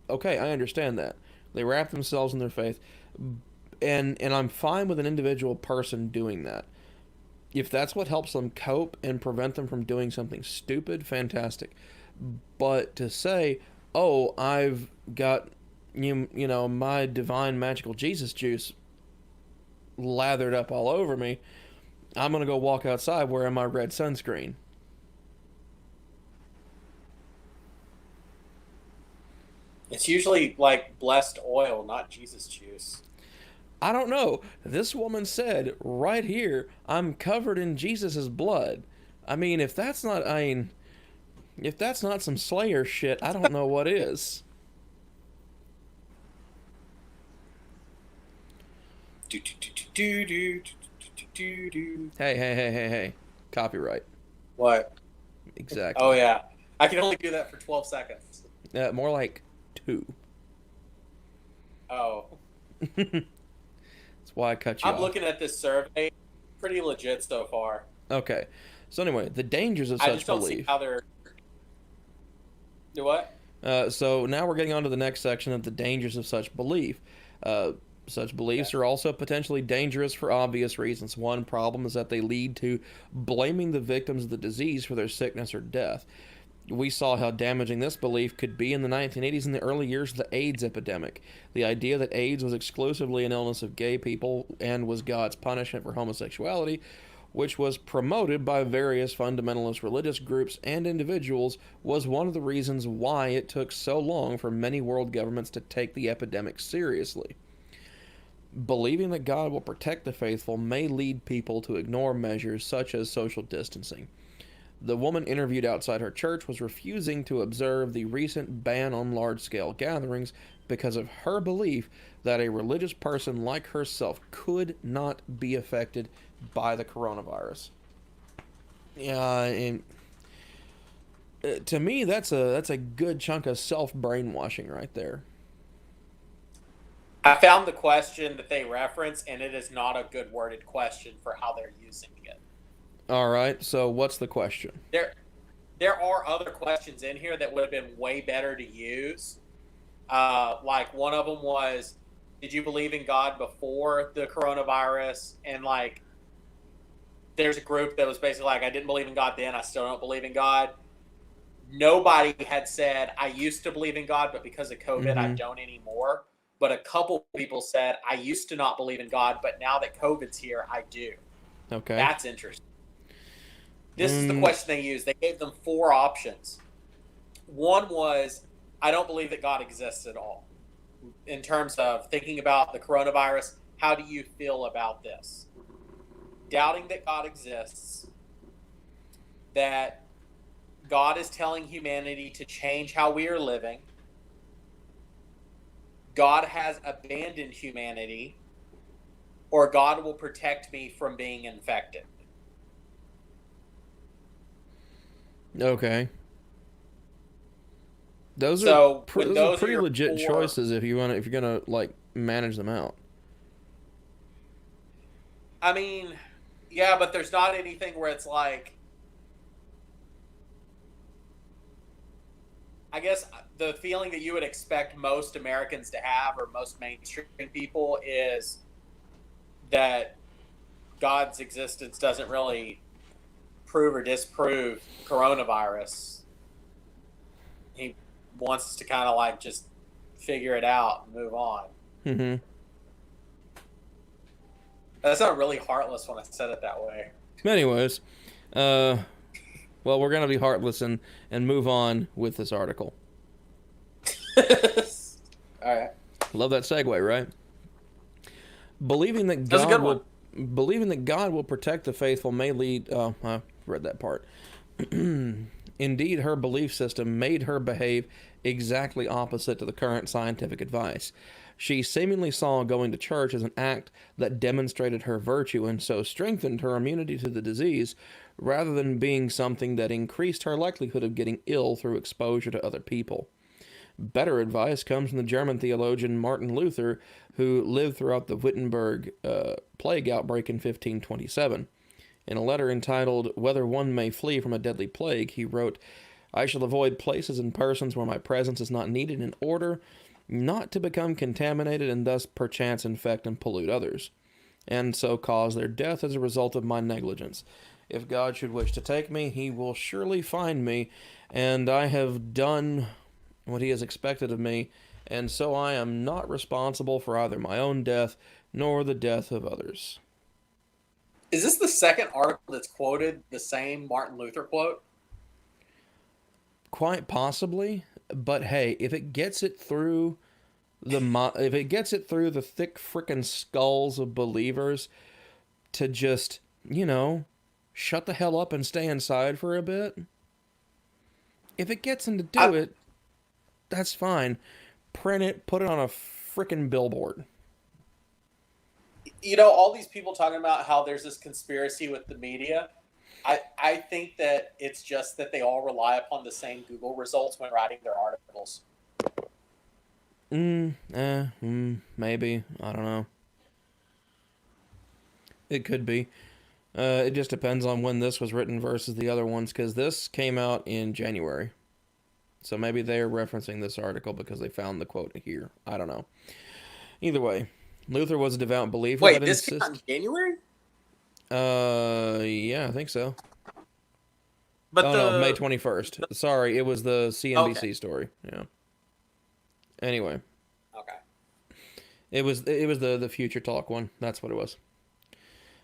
okay, I understand that. They wrap themselves in their faith, and I'm fine with an individual person doing that. If that's what helps them cope and prevent them from doing something stupid, fantastic. But to say, oh, I've got, you know, my divine magical Jesus juice lathered up all over me, I'm going to go walk outside wearing my red sunscreen. It's usually like blessed oil, not Jesus juice. I don't know. This woman said right here, I'm covered in Jesus' blood. I mean, if that's not some Slayer shit, I don't know what is. Hey. Copyright. What? Exactly. Oh, yeah. I can only do that for 12 seconds. More like 2. Oh. That's why I cut you off. I'm looking at this survey. Pretty legit so far. Okay. So anyway, the dangers of such belief. I just don't see how they're... Do what? So now we're getting on to the next section of the dangers of such belief. Such beliefs are also potentially dangerous for obvious reasons. One problem is that they lead to blaming the victims of the disease for their sickness or death. We saw how damaging this belief could be in the 1980s and the early years of the AIDS epidemic. The idea that AIDS was exclusively an illness of gay people and was God's punishment for homosexuality, which was promoted by various fundamentalist religious groups and individuals, was one of the reasons why it took so long for many world governments to take the epidemic seriously. Believing that God will protect the faithful may lead people to ignore measures such as social distancing. The woman interviewed outside her church was refusing to observe the recent ban on large-scale gatherings because of her belief that a religious person like herself could not be affected by the coronavirus. Yeah, and to me, that's a good chunk of self-brainwashing right there. I found the question that they reference, and it is not a good worded question for how they're using it. All right, so what's the question? There are other questions in here that would have been way better to use. Like one of them was, did you believe in God before the coronavirus? And like, there's a group that was basically like, I didn't believe in God then, I still don't believe in God. Nobody had said, I used to believe in God, but because of COVID, I don't anymore. But a couple people said, I used to not believe in God, but now that COVID's here, I do. Okay. That's interesting. This is the question they used. They gave them 4 options. One was, I don't believe that God exists at all. In terms of thinking about the coronavirus, how do you feel about this? Doubting that God exists, that God is telling humanity to change how we are living, God has abandoned humanity, or God will protect me from being infected. Okay. Those are pretty legit 4 choices if you're gonna like manage them out. I mean, yeah, but there's not anything where it's like, I guess the feeling that you would expect most Americans to have, or most mainstream people, is that God's existence doesn't really prove or disprove coronavirus. He wants us to kind of like just figure it out and move on. Mm-hmm. That's not really heartless when I said it that way. Anyways, well, we're gonna be heartless and move on with this article. All right. Love that segue, right? Believing that That's a good God one. believing that God will protect the faithful may lead. Oh, I read that part. Indeed, her belief system made her behave exactly opposite to the current scientific advice. She seemingly saw going to church as an act that demonstrated her virtue and so strengthened her immunity to the disease, rather than being something that increased her likelihood of getting ill through exposure to other people. Better advice comes from the German theologian Martin Luther, who lived throughout the Wittenberg plague outbreak in 1527. In a letter entitled Whether One May Flee from a Deadly Plague, he wrote, I shall avoid places and persons where my presence is not needed in order not to become contaminated and thus perchance infect and pollute others, and so cause their death as a result of my negligence. If God should wish to take me, he will surely find me, and I have done what he has expected of me, and so I am not responsible for either my own death nor the death of others. Is this the second article that's quoted the same Martin Luther quote? Quite possibly, but hey, if it gets it through the thick frickin' skulls of believers to just, shut the hell up and stay inside for a bit, if it gets them to do it, that's fine. Print it, put it on a frickin' billboard. All these people talking about how there's this conspiracy with the media. I think that it's just that they all rely upon the same Google results when writing their articles. Maybe. I don't know. It could be. It just depends on when this was written versus the other ones, because this came out in January. So maybe they're referencing this article because they found the quote here. I don't know. Either way, Luther was a devout believer. Wait, this came out in January? Yeah, I think so. But no, May 21st. Sorry, it was the CNBC story. Yeah. Anyway. Okay. It was the Future Talk one. That's what it was.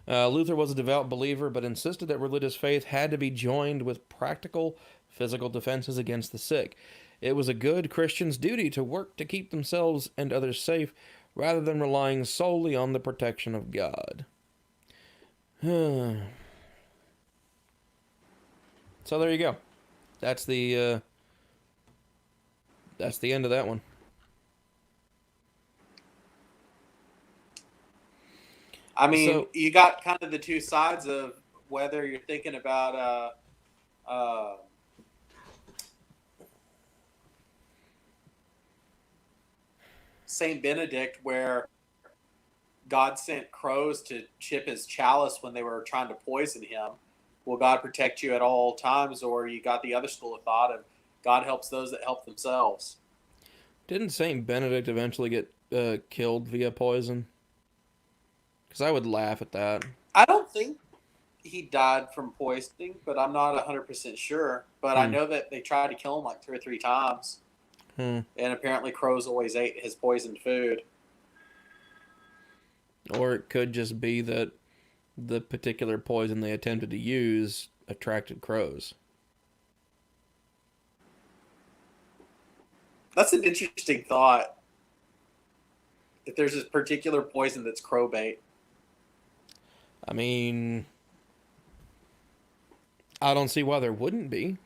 Luther was a devout believer, but insisted that religious faith had to be joined with practical physical defenses against the sick. It was a good Christian's duty to work to keep themselves and others safe, rather than relying solely on the protection of God. So there you go. That's the end of that one. I mean, you got kind of the two sides of whether you're thinking about Saint Benedict, where God sent crows to chip his chalice when they were trying to poison him. Will God protect you at all times? Or you got the other school of thought of God helps those that help themselves. Didn't Saint Benedict eventually get killed via poison? Because I would laugh at that. I don't think he died from poisoning, but I'm not 100% sure. But I know that they tried to kill him like 2 or 3 times. And apparently crows always ate his poisoned food. Or it could just be that the particular poison they attempted to use attracted crows. That's an interesting thought. If there's this particular poison that's crow bait. I mean, I don't see why there wouldn't be.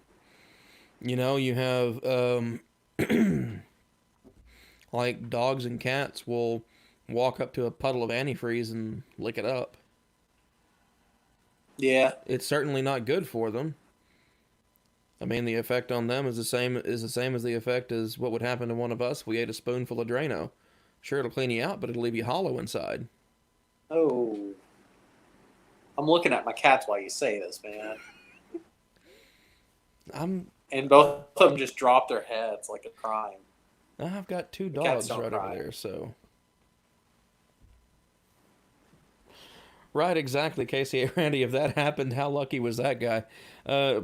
You know, you have, like dogs and cats will walk up to a puddle of antifreeze and lick it up. Yeah. It's certainly not good for them. I mean, the effect on them is the same as the effect as what would happen to one of us if we ate a spoonful of Drano. Sure, it'll clean you out, but it'll leave you hollow inside. Oh. I'm looking at my cats while you say this, man. And both of them just dropped their heads like a crying. I've got 2 dogs right over there, so. Right, exactly, Casey. Randy, if that happened, how lucky was that guy?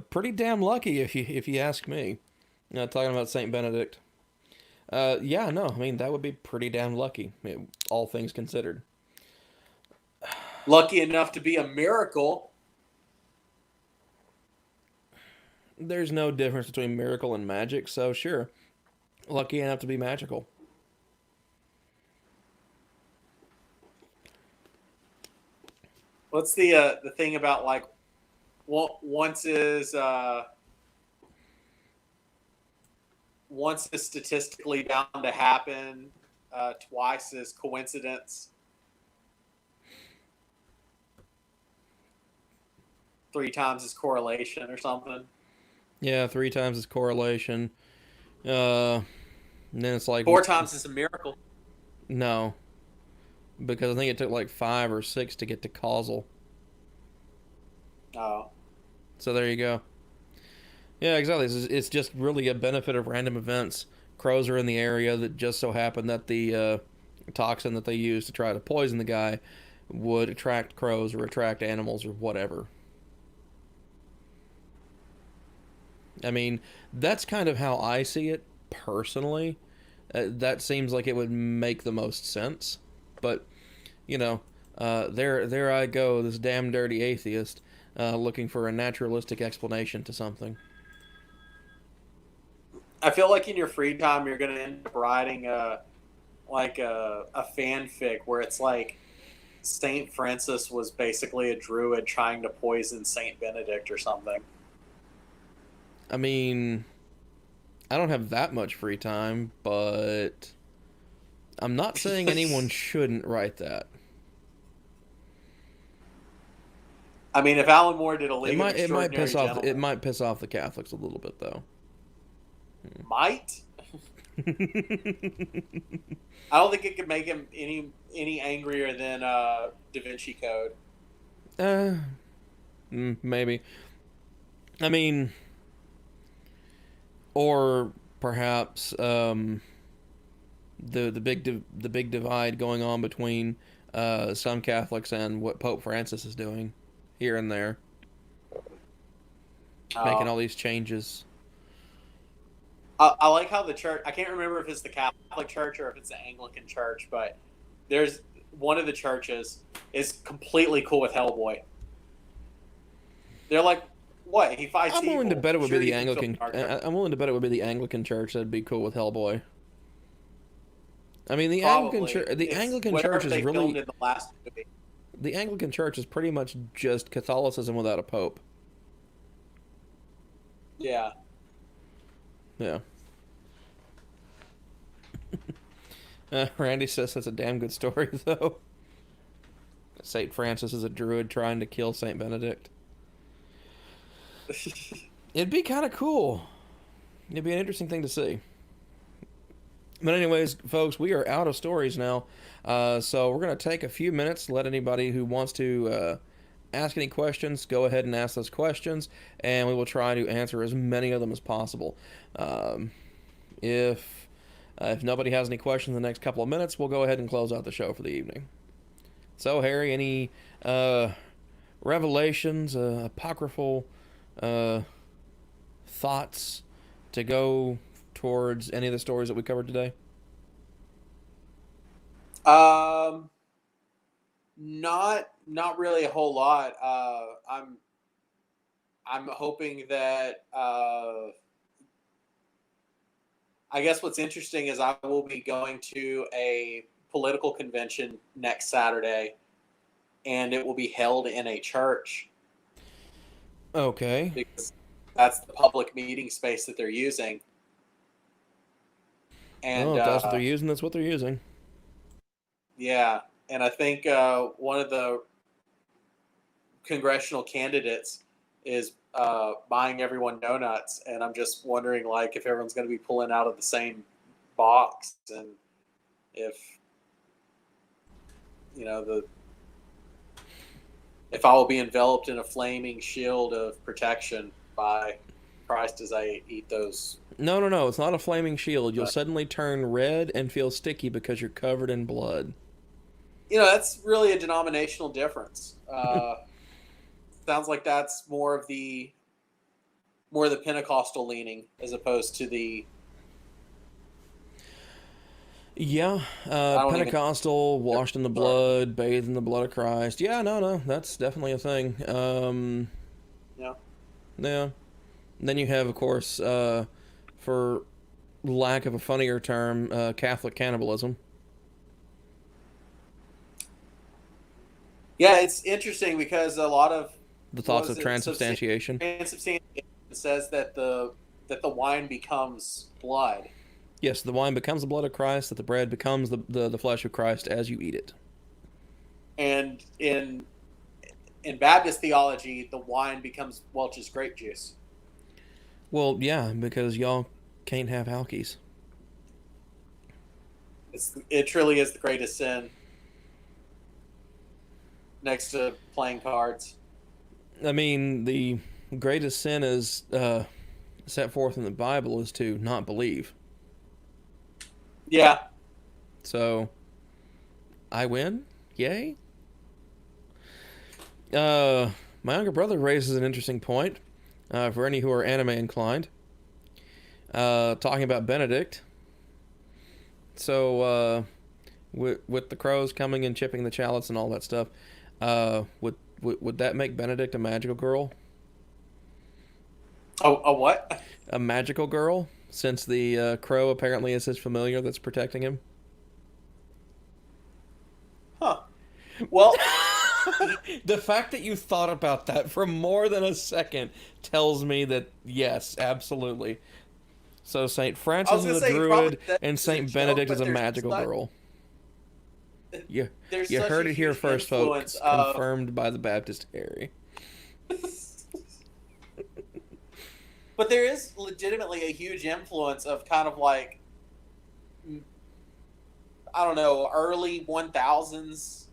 Pretty damn lucky, if you ask me. Talking about Saint Benedict. Yeah, no, I mean, that would be pretty damn lucky, all things considered. Lucky enough to be a miracle. There's no difference between miracle and magic, so sure. Lucky enough to be magical. What's the thing about like once is statistically bound to happen, twice is coincidence, 3 times is correlation or something. Yeah, 3 times is correlation. And then it's like 4 times is a miracle. No. Because I think it took like 5 or 6 to get to causal. Oh. So there you go. Yeah, exactly. It's just really a benefit of random events. Crows are in the area that just so happened that the toxin that they used to try to poison the guy would attract crows or attract animals or whatever. I mean, that's kind of how I see it personally. That seems like it would make the most sense. But, you know, there I go, this damn dirty atheist, looking for a naturalistic explanation to something. I feel like in your free time you're going to end up writing a fanfic where it's like Saint Francis was basically a druid trying to poison Saint Benedict or something. I mean, I don't have that much free time, but I'm not saying anyone shouldn't write that. I mean, if Alan Moore did a League of it might piss off Gentlemen, it might piss off the Catholics a little bit, though. Might. I don't think it could make him any angrier than Da Vinci Code. Maybe. I mean, or perhaps the big divide going on between some Catholics and what Pope Francis is doing here and there, making Uh, all these changes. I like how the church, I can't remember if it's the Catholic Church or if it's the Anglican Church, but there's one of the churches is completely cool with Hellboy. They're like, what? He fights I'm willing to evil. bet it would Sure, be the you can kill Anglican. Dark. I'm willing to bet it would be the Anglican Church that'd be cool with Hellboy. I mean, the Anglican Probably. Church. The It's Anglican whatever Church is they filmed really. in the last movie. The Anglican Church is pretty much just Catholicism without a pope. Yeah. Yeah. Randy says that's a damn good story, though. Saint Francis is a druid trying to kill Saint Benedict. It'd be kind of cool. It'd be an interesting thing to see. But anyways, folks, we are out of stories now. So we're going to take a few minutes, let anybody who wants to ask any questions, go ahead and ask those questions, and we will try to answer as many of them as possible. If nobody has any questions in the next couple of minutes, we'll go ahead and close out the show for the evening. So, Harry, any revelations, apocryphal thoughts to go towards any of the stories that we covered today? Not really a whole lot. I'm hoping that I guess what's interesting is I will be going to a political convention next Saturday, and it will be held in a church Okay. because that's the public meeting space that they're using. And Well, if that's what they're using, that's what they're using. yeah, and I think one of the congressional candidates is buying everyone donuts, and I'm just wondering, like, if everyone's going to be pulling out of the same box, and if if I will be enveloped in a flaming shield of protection by Christ as I eat those. No. It's not a flaming shield. You'll suddenly turn red and feel sticky because you're covered in blood. That's really a denominational difference. Sounds like that's more of the Pentecostal leaning as opposed to the. Yeah, Pentecostal, washed in the blood, bathed in the blood of Christ. Yeah, no, that's definitely a thing. Yeah. Yeah. Then you have, of course, for lack of a funnier term, Catholic cannibalism. Yeah, it's interesting because a lot of The thoughts of transubstantiation. Transubstantiation says that the wine becomes blood. Yes, the wine becomes the blood of Christ, that the bread becomes the flesh of Christ as you eat it. And in Baptist theology, the wine becomes Welch's grape juice. Well, yeah, because y'all can't have alkies. It truly is the greatest sin, next to playing cards. I mean, the greatest sin is set forth in the Bible is to not believe. Yeah. So, I win? Yay? My younger brother raises an interesting point for any who are anime inclined. Talking about Benedict. So, with the crows coming and chipping the chalice and all that stuff, would that make Benedict a magical girl? Oh, a what? A magical girl? Since the crow apparently is his familiar that's protecting him? Huh. Well, the fact that you thought about that for more than a second tells me that yes, absolutely. So Saint Francis is a druid and Saint Benedict is a magical girl. You heard it here first, folks. Confirmed by the Baptist Harry. But there is legitimately a huge influence of kind of like, I don't know, early 1000s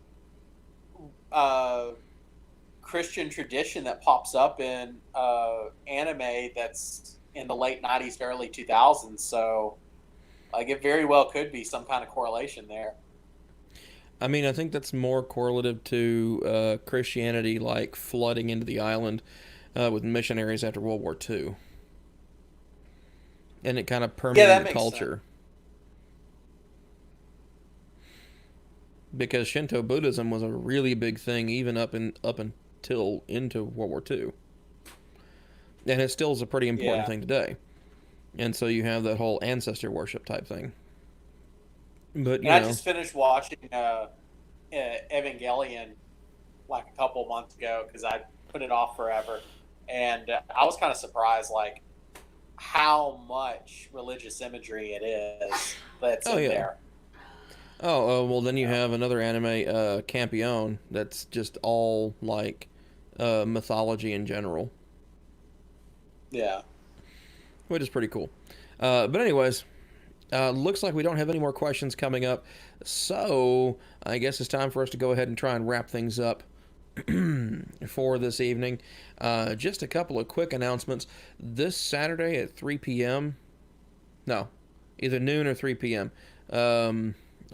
Christian tradition that pops up in anime that's in the late 90s to early 2000s. So, like, it very well could be some kind of correlation there. I mean, I think that's more correlative to Christianity, like flooding into the island with missionaries after World War II, and it kind of permeated the culture. Sense. Because Shinto Buddhism was a really big thing even up until into World War II, and it still is a pretty important thing today. And so you have that whole ancestor worship type thing. But I just finished watching Evangelion like a couple months ago because I put it off forever, and I was kind of surprised like how much religious imagery it is that's in there. Oh, well, then you have another anime, Campione, that's just all, like, mythology in general. Yeah. Which is pretty cool. But anyways, looks like we don't have any more questions coming up, so I guess it's time for us to go ahead and try and wrap things up for this evening. Just a couple of quick announcements. This Saturday at 3 p.m., no, either noon or 3 p.m.,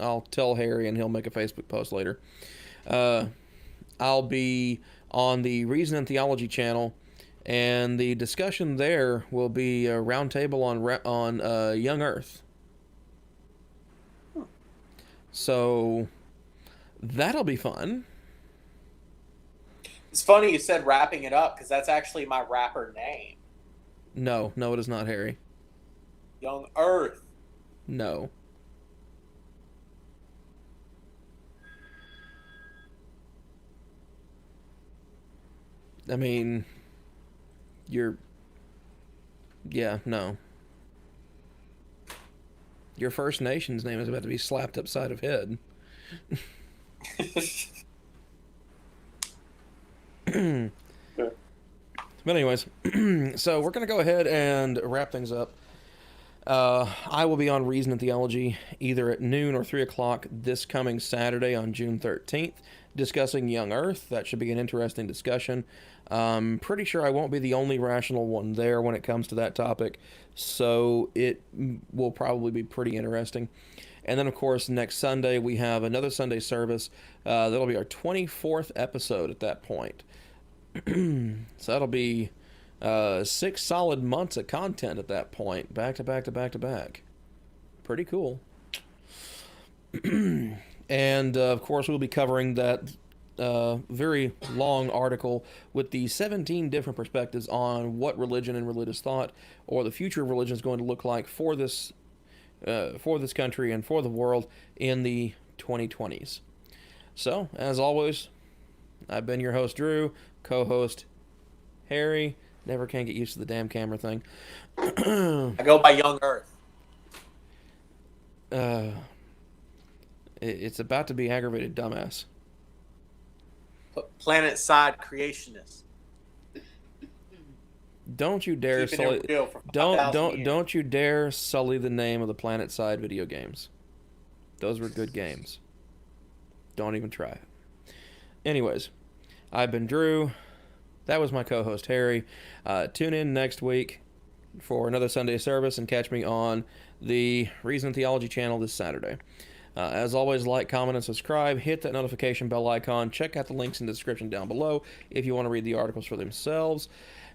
I'll tell Harry and he'll make a Facebook post later. I'll be on the Reason and Theology channel, and the discussion there will be a roundtable on Young Earth. So that'll be fun. It's funny you said wrapping it up because that's actually my rapper name. No, it is not, Harry. Young Earth. No. I mean, no. Your First Nation's name is about to be slapped upside of head. But anyways, so we're going to go ahead and wrap things up. I will be on Reason and Theology either at noon or 3 o'clock this coming Saturday on June 13th, discussing Young Earth. That should be an interesting discussion. Pretty sure I won't be the only rational one there when it comes to that topic, so it will probably be pretty interesting. And then, of course, next Sunday we have another Sunday service. That'll be our 24th episode at that point. So that'll be 6 solid months of content at that point, back to back to back to back. Pretty cool. And, of course, we'll be covering that very long article with the 17 different perspectives on what religion and religious thought or the future of religion is going to look like for this country and for the world in the 2020s. So, as always, I've been your host, Drew, co-host, Harry. Never can get used to the damn camera thing. I go by Young Earth. It's about to be aggravated dumbass. Planet side creationist. Don't you dare don't you dare sully the name of the Planet Side video games. Those were good games. Don't even try it. Anyways, I've been Drew. That was my co-host Harry. Tune in next week for another Sunday service and catch me on the Reason and Theology channel this Saturday. As always, like, comment, and subscribe. Hit that notification bell icon. Check out the links in the description down below if you want to read the articles for themselves.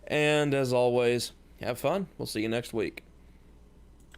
And as always, have fun. We'll see you next week.